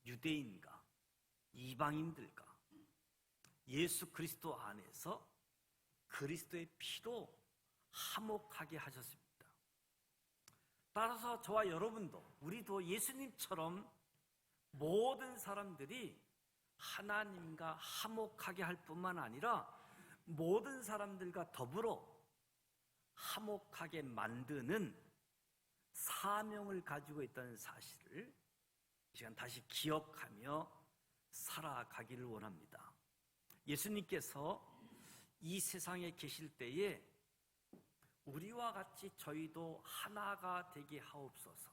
유대인과 이방인들과 예수 그리스도 안에서 그리스도의 피로 화목하게 하셨습니다. 따라서 저와 여러분도 우리도 예수님처럼 모든 사람들이 하나님과 화목하게 할 뿐만 아니라 모든 사람들과 더불어 화목하게 만드는 사명을 가지고 있다는 사실을 이 시간 다시 기억하며 살아가기를 원합니다. 예수님께서 이 세상에 계실 때에 우리와 같이 저희도 하나가 되게 하옵소서,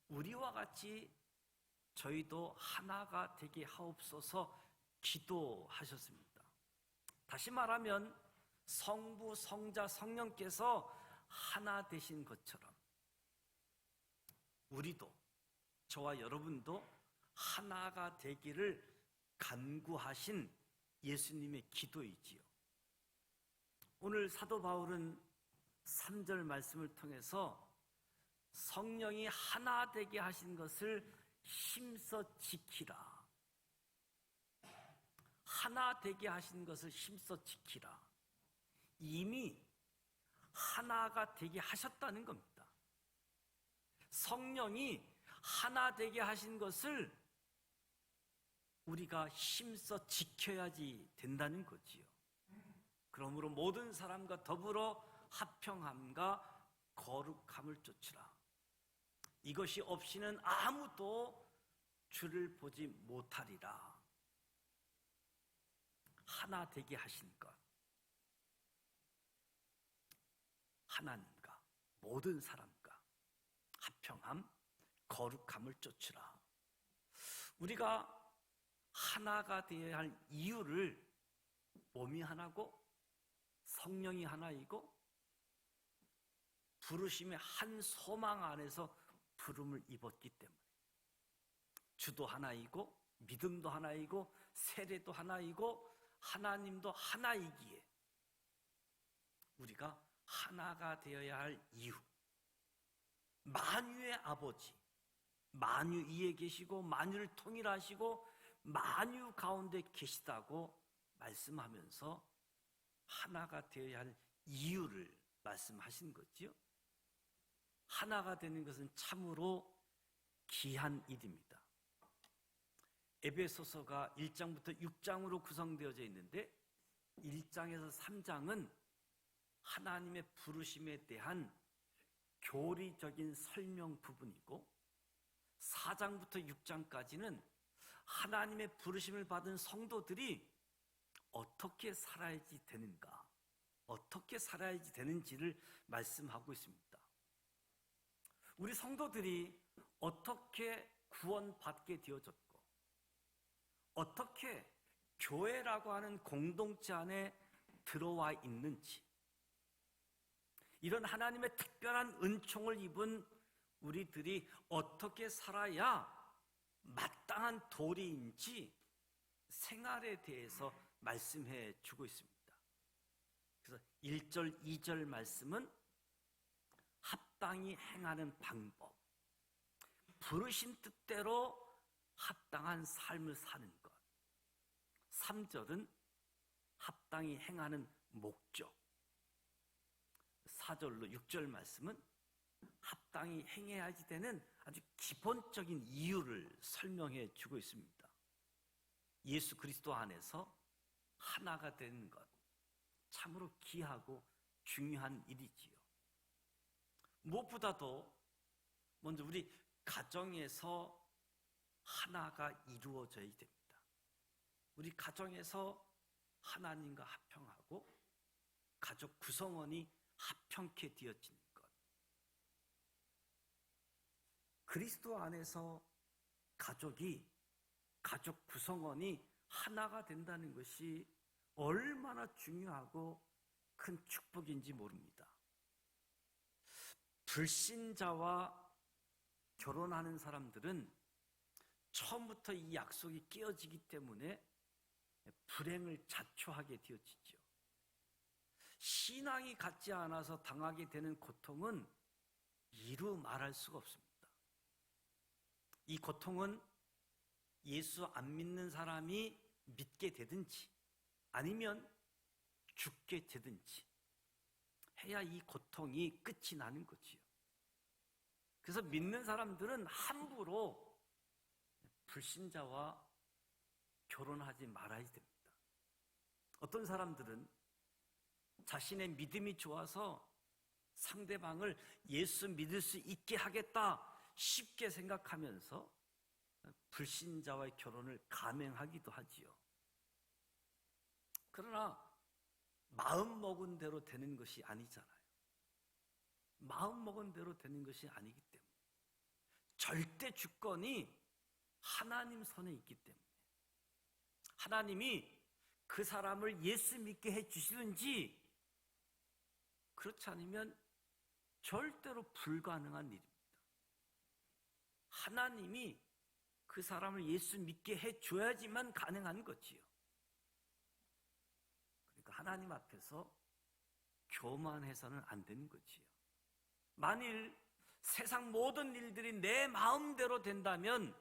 우리와 같이 저희도 하나가 되게 하옵소서 기도하셨습니다. 다시 말하면 성부, 성자, 성령께서 하나 되신 것처럼 우리도, 저와 여러분도 하나가 되기를 간구하신 예수님의 기도이지요. 오늘 사도 바울은 3절 말씀을 통해서 성령이 하나 되게 하신 것을 힘써 지키라, 하나 되게 하신 것을 힘써 지키라, 이미 하나가 되게 하셨다는 겁니다. 성령이 하나 되게 하신 것을 우리가 힘써 지켜야지 된다는 거지요. 그러므로 모든 사람과 더불어 화평함과 거룩함을 쫓으라. 이것이 없이는 아무도 주를 보지 못하리라. 하나 되게 하신 것, 하나님과 모든 사람과 화평함, 거룩함을 쫓으라. 우리가 하나가 되어야 할 이유를 몸이 하나고 성령이 하나이고 부르심의 한 소망 안에서 부름을 입었기 때문에, 주도 하나이고 믿음도 하나이고 세례도 하나이고 하나님도 하나이기에 우리가 하나가 되어야 할 이유, 만유의 아버지, 만유 위에 계시고 만유를 통일하시고 만유 가운데 계시다고 말씀하면서 하나가 되어야 할 이유를 말씀하신 거지요. 하나가 되는 것은 참으로 귀한 일입니다. 에베소서가 1장부터 6장으로 구성되어져 있는데 1장에서 3장은 하나님의 부르심에 대한 교리적인 설명 부분이고 4장부터 6장까지는 하나님의 부르심을 받은 성도들이 어떻게 살아야지 되는가, 어떻게 살아야지 되는지를 말씀하고 있습니다. 우리 성도들이 어떻게 구원받게 되어졌고 어떻게 교회라고 하는 공동체 안에 들어와 있는지, 이런 하나님의 특별한 은총을 입은 우리들이 어떻게 살아야 마땅한 도리인지 생활에 대해서 말씀해 주고 있습니다. 그래서 1절, 2절 말씀은 합당히 행하는 방법, 부르신 뜻대로 합당한 삶을 사는 것. 3절은 합당히 행하는 목적. 4절로 6절 말씀은 합당히 행해야지 되는 아주 기본적인 이유를 설명해 주고 있습니다. 예수 그리스도 안에서 하나가 되는 것, 참으로 귀하고 중요한 일이지요. 무엇보다도 먼저 우리 가정에서 하나가 이루어져야 됩니다. 우리 가정에서 하나님과 화평하고 가족 구성원이 화평케 되어지는 것, 그리스도 안에서 가족 구성원이 하나가 된다는 것이 얼마나 중요하고 큰 축복인지 모릅니다. 불신자와 결혼하는 사람들은 처음부터 이 약속이 깨어지기 때문에 불행을 자초하게 되어지죠. 신앙이 같지 않아서 당하게 되는 고통은 이루 말할 수가 없습니다. 이 고통은 예수 안 믿는 사람이 믿게 되든지 아니면 죽게 되든지 해야 이 고통이 끝이 나는 거지요. 그래서 믿는 사람들은 함부로 불신자와 결혼하지 말아야 됩니다. 어떤 사람들은 자신의 믿음이 좋아서 상대방을 예수 믿을 수 있게 하겠다 쉽게 생각하면서 불신자와의 결혼을 감행하기도 하지요. 그러나 마음 먹은 대로 되는 것이 아니잖아요. 마음 먹은 대로 되는 것이 아니기 때문에 절대 주권이 하나님 손에 있기 때문에 하나님이 그 사람을 예수 믿게 해 주시든지 그렇지 않으면 절대로 불가능한 일입니다. 하나님이 그 사람을 예수 믿게 해 줘야지만 가능한 거지요. 그러니까 하나님 앞에서 교만해서는 안 되는 거지요. 만일 세상 모든 일들이 내 마음대로 된다면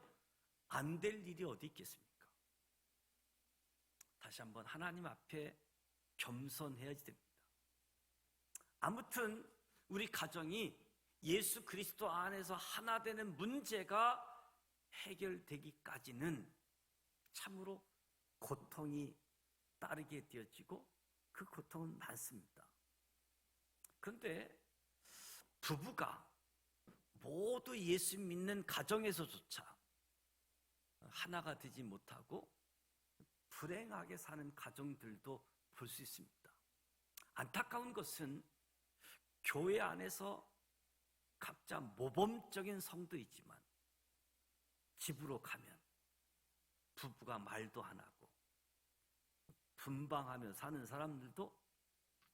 안 될 일이 어디 있겠습니까? 다시 한번 하나님 앞에 겸손해야지 됩니다. 아무튼 우리 가정이 예수 그리스도 안에서 하나 되는 문제가 해결되기까지는 참으로 고통이 따르게 되어지고 그 고통은 많습니다. 그런데 부부가 모두 예수 믿는 가정에서조차 하나가 되지 못하고 불행하게 사는 가정들도 볼 수 있습니다. 안타까운 것은 교회 안에서 각자 모범적인 성도이지만 집으로 가면 부부가 말도 안 하고 분방하며 사는 사람들도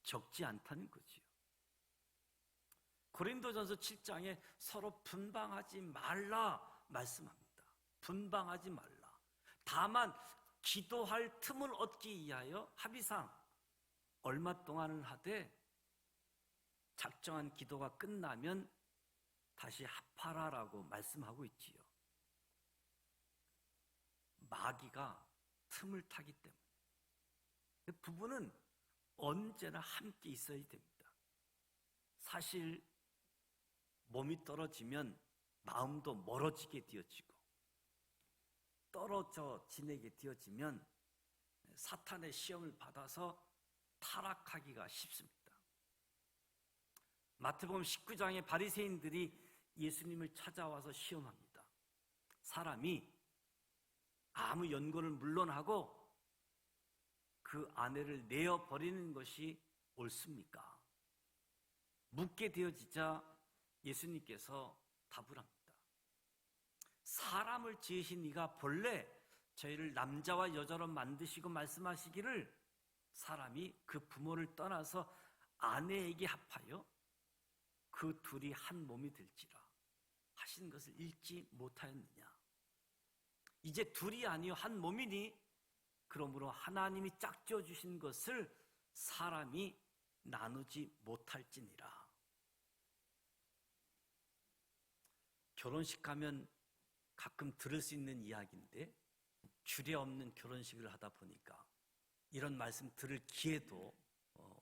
적지 않다는 거지요. 고린도전서 7장에 서로 분방하지 말라 말씀합니다. 분방하지 말라. 다만 기도할 틈을 얻기 위하여 합의상 얼마 동안은 하되 작정한 기도가 끝나면 다시 합하라라고 말씀하고 있지요. 마귀가 틈을 타기 때문에 부부는 언제나 함께 있어야 됩니다. 사실 몸이 떨어지면 마음도 멀어지게 되어지고 떨어져 지내게 되어지면 사탄의 시험을 받아서 타락하기가 쉽습니다. 마태복음 19장에 바리새인들이 예수님을 찾아와서 시험합니다. 사람이 아무 연고를 물론하고 그 아내를 내어버리는 것이 옳습니까? 묻게 되어지자 예수님께서 답을 합니다. 사람을 지으신 이가 본래 저희를 남자와 여자로 만드시고 말씀하시기를 사람이 그 부모를 떠나서 아내에게 합하여 그 둘이 한 몸이 될지라 하신 것을 읽지 못하였느냐. 이제 둘이 아니요 한 몸이니 그러므로 하나님이 짝지어 주신 것을 사람이 나누지 못할지니라. 결혼식 가면 가끔 들을 수 있는 이야기인데 주례 없는 결혼식을 하다 보니까 이런 말씀 들을 기회도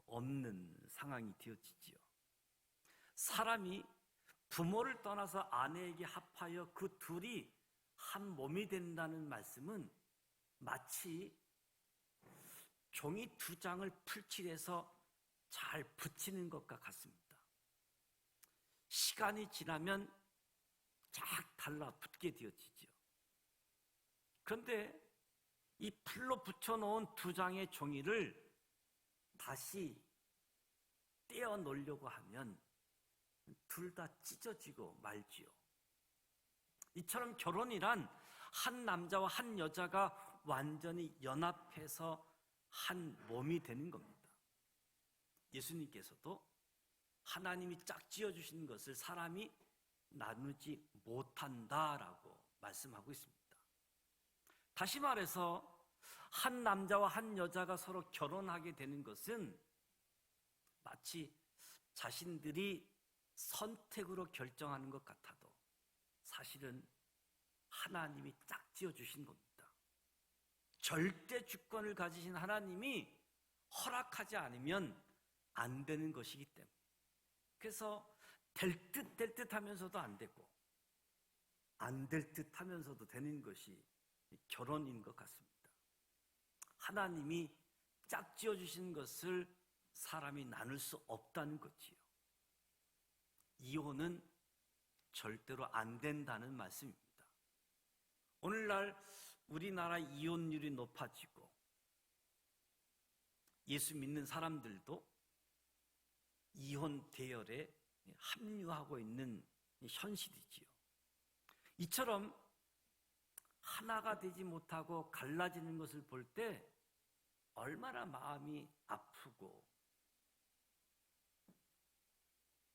없는 상황이 되어지지요. 사람이 부모를 떠나서 아내에게 합하여 그 둘이 한 몸이 된다는 말씀은 마치 종이 두 장을 풀칠해서 잘 붙이는 것과 같습니다. 시간이 지나면 쫙 달라붙게 되어지죠. 그런데 이 풀로 붙여놓은 두 장의 종이를 다시 떼어 놓으려고 하면 둘 다 찢어지고 말지요. 이처럼 결혼이란 한 남자와 한 여자가 완전히 연합해서 한 몸이 되는 겁니다. 예수님께서도 하나님이 짝지어 주신 것을 사람이 나누지 못한다라고 말씀하고 있습니다. 다시 말해서 한 남자와 한 여자가 서로 결혼하게 되는 것은 마치 자신들이 선택으로 결정하는 것 같아도 사실은 하나님이 짝지어 주신 겁니다. 절대 주권을 가지신 하나님이 허락하지 않으면 안 되는 것이기 때문에 그래서 될 듯 하면서도 안 되고 안 될 듯 하면서도 되는 것이 결혼인 것 같습니다. 하나님이 짝지어 주신 것을 사람이 나눌 수 없다는 거지요. 이혼은 절대로 안 된다는 말씀입니다. 오늘날 우리나라 이혼율이 높아지고 예수 믿는 사람들도 이혼 대열에 합류하고 있는 현실이지요. 이처럼 하나가 되지 못하고 갈라지는 것을 볼 때 얼마나 마음이 아프고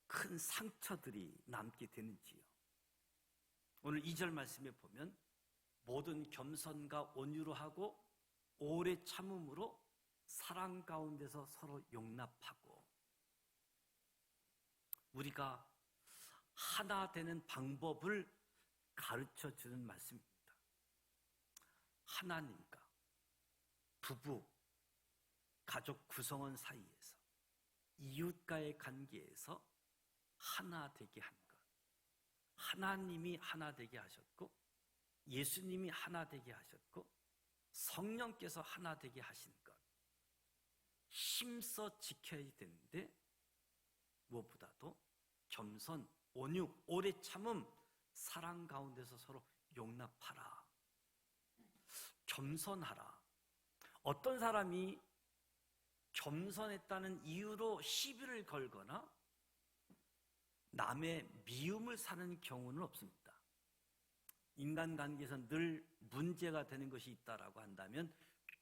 큰 상처들이 남게 되는지요. 오늘 2절 말씀에 보면 모든 겸손과 온유로 하고 오래 참음으로 사랑 가운데서 서로 용납하고, 우리가 하나 되는 방법을 가르쳐 주는 말씀입니다. 하나님과 부부, 가족 구성원 사이에서, 이웃과의 관계에서 하나 되게 한 것. 하나님이 하나 되게 하셨고, 예수님이 하나 되게 하셨고, 성령께서 하나 되게 하신 것. 힘써 지켜야 되는데, 무엇보다도 겸손, 온유, 오래 참음, 사랑 가운데서 서로 용납하라. 겸손하라. 어떤 사람이 겸손했다는 이유로 시비를 걸거나 남의 미움을 사는 경우는 없습니다. 인간관계에서 늘 문제가 되는 것이 있다라고 한다면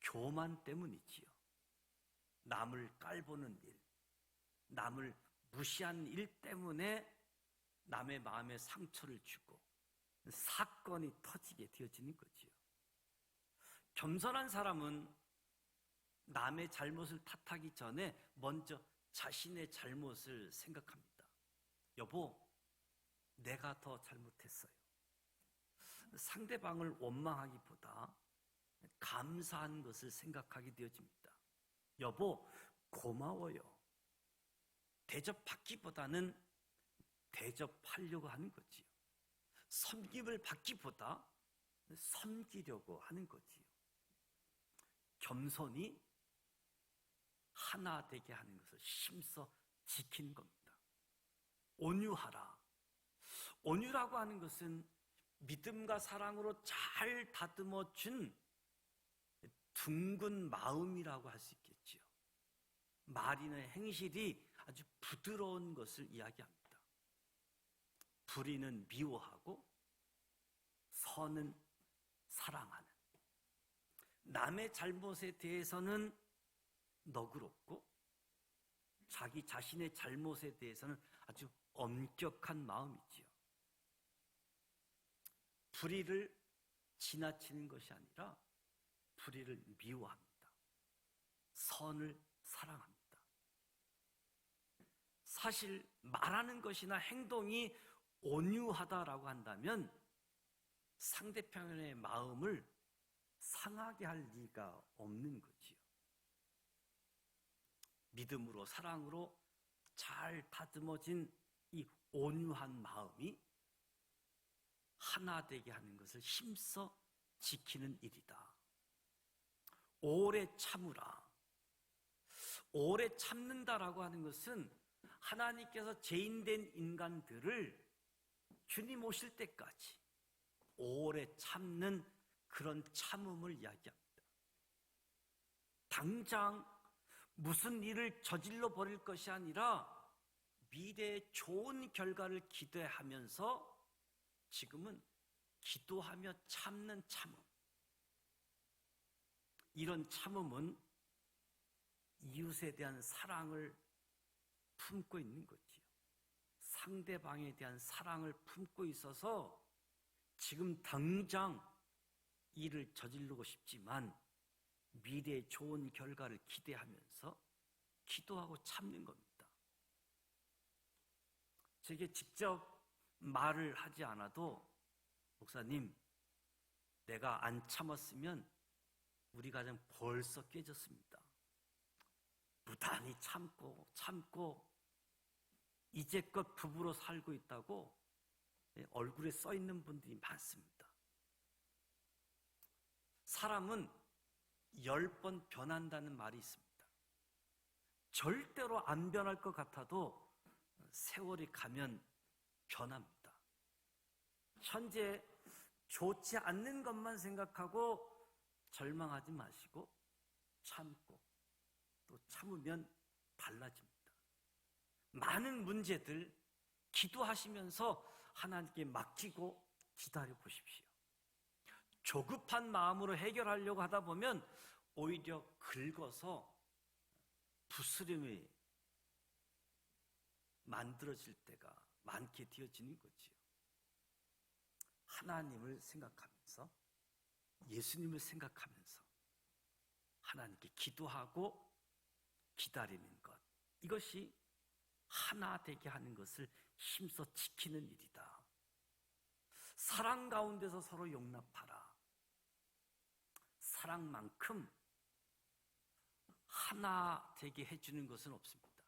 교만 때문이지요. 남을 깔보는 일, 남을 무시하는 일 때문에 남의 마음에 상처를 주고 사건이 터지게 되어지는 거지요. 겸손한 사람은 남의 잘못을 탓하기 전에 먼저 자신의 잘못을 생각합니다. 여보, 내가 더 잘못했어요. 상대방을 원망하기보다 감사한 것을 생각하게 되어집니다. 여보, 고마워요. 대접받기보다는 대접하려고 하는 거지요. 섬김을 받기보다 섬기려고 하는 거지요. 겸손이 하나 되게 하는 것을 힘써 지키는 겁니다. 온유하라. 온유라고 하는 것은 믿음과 사랑으로 잘 다듬어 준 둥근 마음이라고 할 수 있겠지요. 말이나 행실이 아주 부드러운 것을 이야기합니다. 불의는 미워하고 선은 사랑하는, 남의 잘못에 대해서는 너그럽고 자기 자신의 잘못에 대해서는 아주 엄격한 마음이지요. 불의를 지나치는 것이 아니라 불의를 미워합니다. 선을 사랑합니다. 사실 말하는 것이나 행동이 온유하다라고 한다면 상대편의 마음을 상하게 할 리가 없는 거지요. 믿음으로 사랑으로 잘 다듬어진 이 온유한 마음이 하나 되게 하는 것을 힘써 지키는 일이다. 오래 참으라. 오래 참는다라고 하는 것은 하나님께서 죄인된 인간들을 주님 오실 때까지 오래 참는 그런 참음을 이야기합니다. 당장 무슨 일을 저질러 버릴 것이 아니라 미래의 좋은 결과를 기대하면서 지금은 기도하며 참는 참음. 이런 참음은 이웃에 대한 사랑을 품고 있는 거지요. 상대방에 대한 사랑을 품고 있어서 지금 당장 일을 저지르고 싶지만 미래의 좋은 결과를 기대하면서 기도하고 참는 겁니다. 제게 직접 말을 하지 않아도 목사님, 내가 안 참았으면 우리 가정 벌써 깨졌습니다. 무단히 참고 이제껏 부부로 살고 있다고 얼굴에 써 있는 분들이 많습니다. 사람은 10번 변한다는 말이 있습니다. 절대로 안 변할 것 같아도 세월이 가면 변합니다. 현재 좋지 않는 것만 생각하고 절망하지 마시고 참고 또 참으면 달라집니다. 많은 문제들 기도하시면서 하나님께 맡기고 기다려 보십시오. 조급한 마음으로 해결하려고 하다 보면 오히려 긁어서 부스럼이 만들어질 때가 많게 되어지는 거지요. 하나님을 생각하면서 예수님을 생각하면서 하나님께 기도하고 기다리는 것, 이것이 하나 되게 하는 것을 힘써 지키는 일이다. 사랑 가운데서 서로 용납하라. 사랑만큼 하나 되게 해주는 것은 없습니다.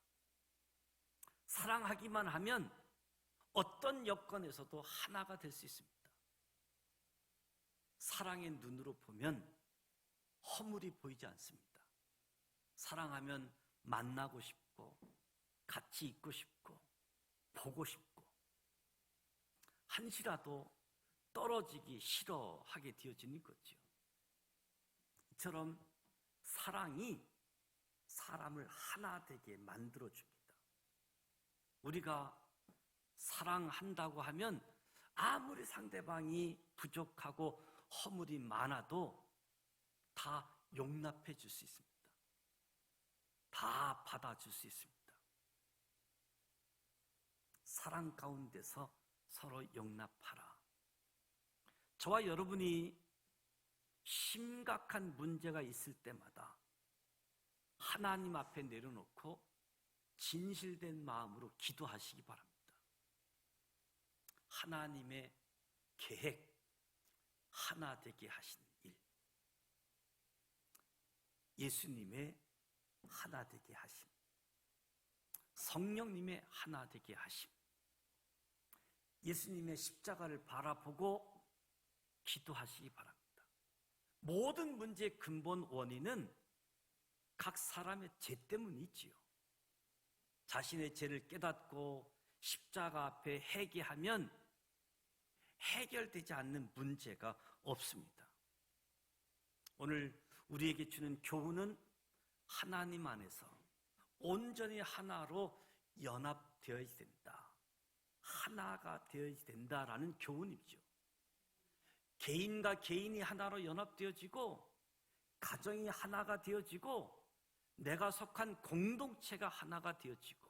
사랑하기만 하면 어떤 여건에서도 하나가 될 수 있습니다. 사랑의 눈으로 보면 허물이 보이지 않습니다. 사랑하면 만나고 싶고 같이 있고 싶고 보고 싶고 한시라도 떨어지기 싫어하게 되어지는 거죠. 이처럼 사랑이 사람을 하나 되게 만들어줍니다. 우리가 사랑한다고 하면 아무리 상대방이 부족하고 허물이 많아도 다 용납해 줄 수 있습니다. 다 받아줄 수 있습니다. 사랑 가운데서 서로 용납하라. 저와 여러분이 심각한 문제가 있을 때마다 하나님 앞에 내려놓고 진실된 마음으로 기도하시기 바랍니다. 하나님의 계획, 하나 되게 하신 일, 예수님의 하나 되게 하심, 성령님의 하나 되게 하심, 예수님의 십자가를 바라보고 기도하시기 바랍니다. 모든 문제의 근본 원인은 각 사람의 죄 때문이지요. 자신의 죄를 깨닫고 십자가 앞에 회개하면 해결되지 않는 문제가 없습니다. 오늘 우리에게 주는 교훈은 하나님 안에서 온전히 하나로 연합되어야 된다. 하나가 되어야 된다라는 교훈이죠. 개인과 개인이 하나로 연합되어지고 가정이 하나가 되어지고 내가 속한 공동체가 하나가 되어지고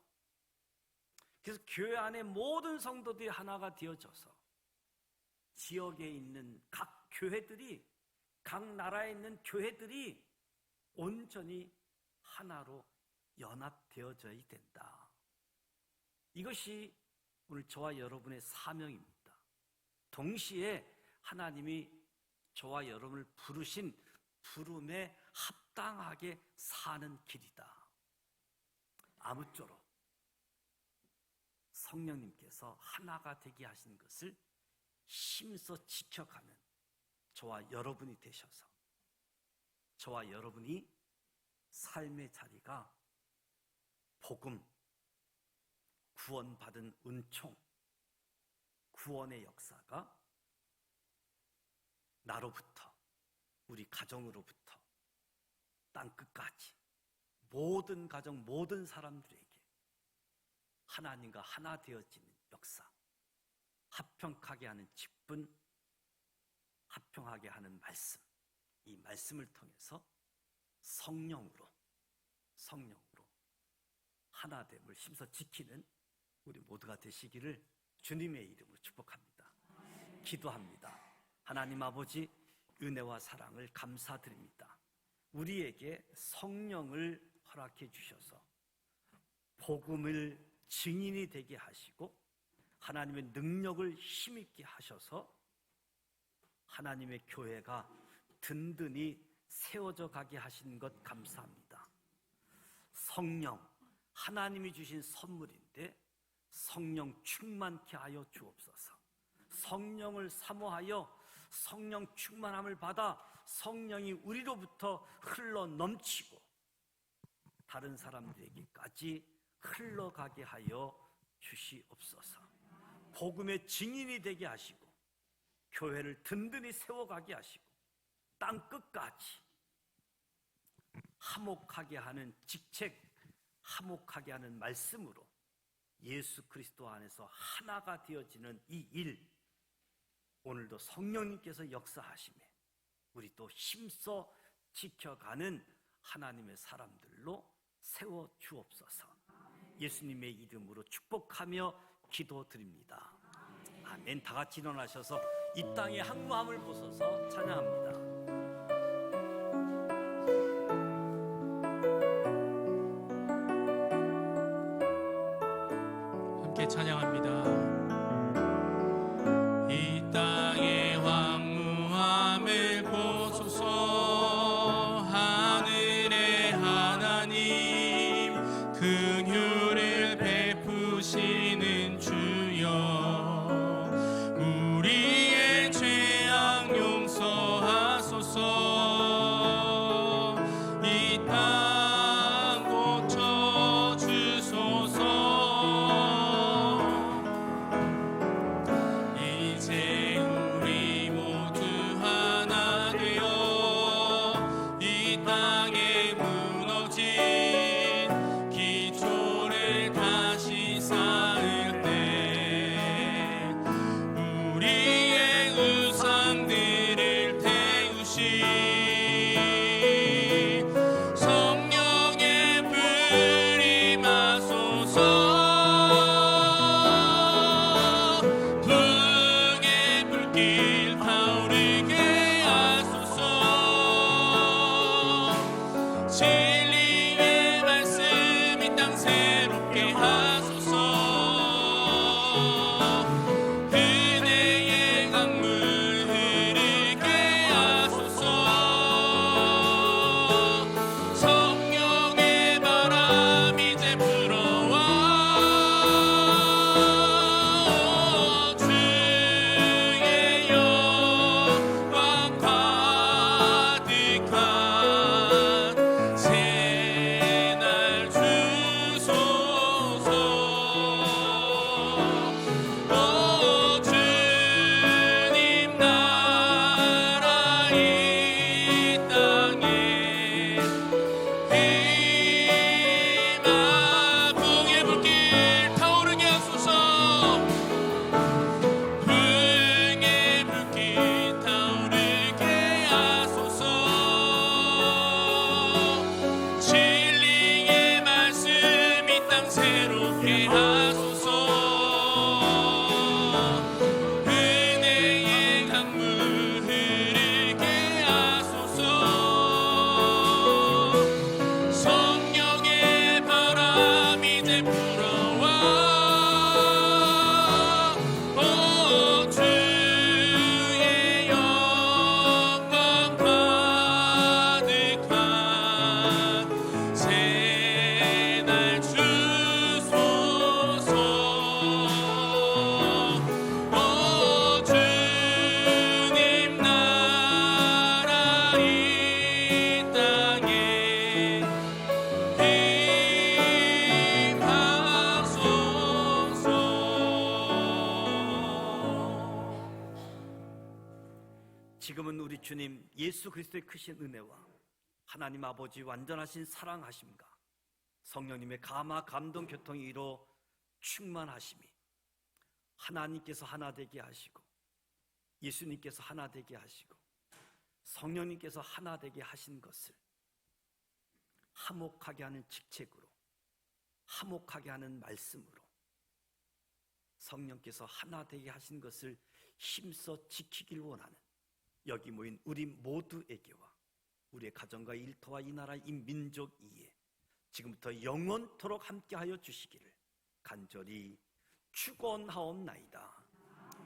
그래서 교회 안에 모든 성도들이 하나가 되어져서 지역에 있는 각 교회들이 각 나라에 있는 교회들이 온전히 하나로 연합되어져야 된다. 이것이 오늘 저와 여러분의 사명입니다. 동시에 하나님이 저와 여러분을 부르신 부름에 합당하게 사는 길이다. 아무쪼록 성령님께서 하나가 되게 하신 것을 힘써 지켜가는 저와 여러분이 되셔서 저와 여러분이 삶의 자리가 복음, 구원받은 은총, 구원의 역사가 나로부터 우리 가정으로부터 땅끝까지 모든 가정, 모든 사람들에게 하나님과 하나 되어지는 역사, 합평하게 하는 직분, 합평하게 하는 말씀, 이 말씀을 통해서 성령으로 하나됨을 힘써 지키는 우리 모두가 되시기를 주님의 이름으로 축복합니다. 기도합니다. 하나님 아버지, 은혜와 사랑을 감사드립니다. 우리에게 성령을 허락해 주셔서 복음을 증인이 되게 하시고 하나님의 능력을 힘있게 하셔서 하나님의 교회가 든든히 세워져 가게 하신 것 감사합니다. 성령, 하나님이 주신 선물인데 성령 충만케 하여 주옵소서. 성령을 사모하여 성령 충만함을 받아 성령이 우리로부터 흘러 넘치고 다른 사람들에게까지 흘러가게 하여 주시옵소서. 복음의 증인이 되게 하시고 교회를 든든히 세워가게 하시고 땅 끝까지 화목하게 하는 직책, 화목하게 하는 말씀으로 예수 그리스도 안에서 하나가 되어지는 이 일, 오늘도 성령님께서 역사하시며 우리 또 힘써 지켜가는 하나님의 사람들로 세워 주옵소서. 예수님의 이름으로 축복하며 기도드립니다. 아멘. 다 같이 일어나셔서 이 땅의 항무함을 보소서 찬양합니다. 함께 찬양합니다. 이 땅의 황무함을 보소서. 하늘의 하나님 긍휼을 베푸시는 주여, 우리의 죄악 용서하소서. 이 땅 고쳐 주소서. 이제 우리 모두 하나 되어 이 땅에 무너진 기초를 다시 쌓을 때 우리의 우상들을 태우시 성령의 불이 임하소서. 불의 불길 타오르게 하소서. 진리의 말씀 이 땅 새롭게 하소서. 은혜의 강물 흐르게 하소서. 성령의 바람 이제 불어와 주의 영광 가득한 새날 주소서. 오 주님 나라 이 땅에 희망의 불길 타오르게 하소서. 불의 불길 타오르게 하소서. 진리의 말씀 이 땅 새롭게 하소서. 은혜의 강물 흐르게 하소서. 성령의 바람 이제 불어와 오 주의 영광 가득한 새날 주소서. 오 주님 나라 이 땅에 지금은 우리 주님 예수 그리스도의 크신 은혜와 하나님 아버지 완전하신 사랑하심과 성령님의 감화 감동 교통이 이로 충만하심이 하나님께서 하나 되게 하시고 예수님께서 하나 되게 하시고 성령님께서 하나 되게 하신 것을 화목하게 하는 직책으로, 화목하게 하는 말씀으로 성령께서 하나 되게 하신 것을 힘써 지키길 원하는 여기 모인 우리 모두에게와 우리의 가정과 일터와 이 나라 이 민족 이에 지금부터 영원토록 함께하여 주시기를 간절히 축원하옵나이다.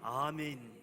아멘.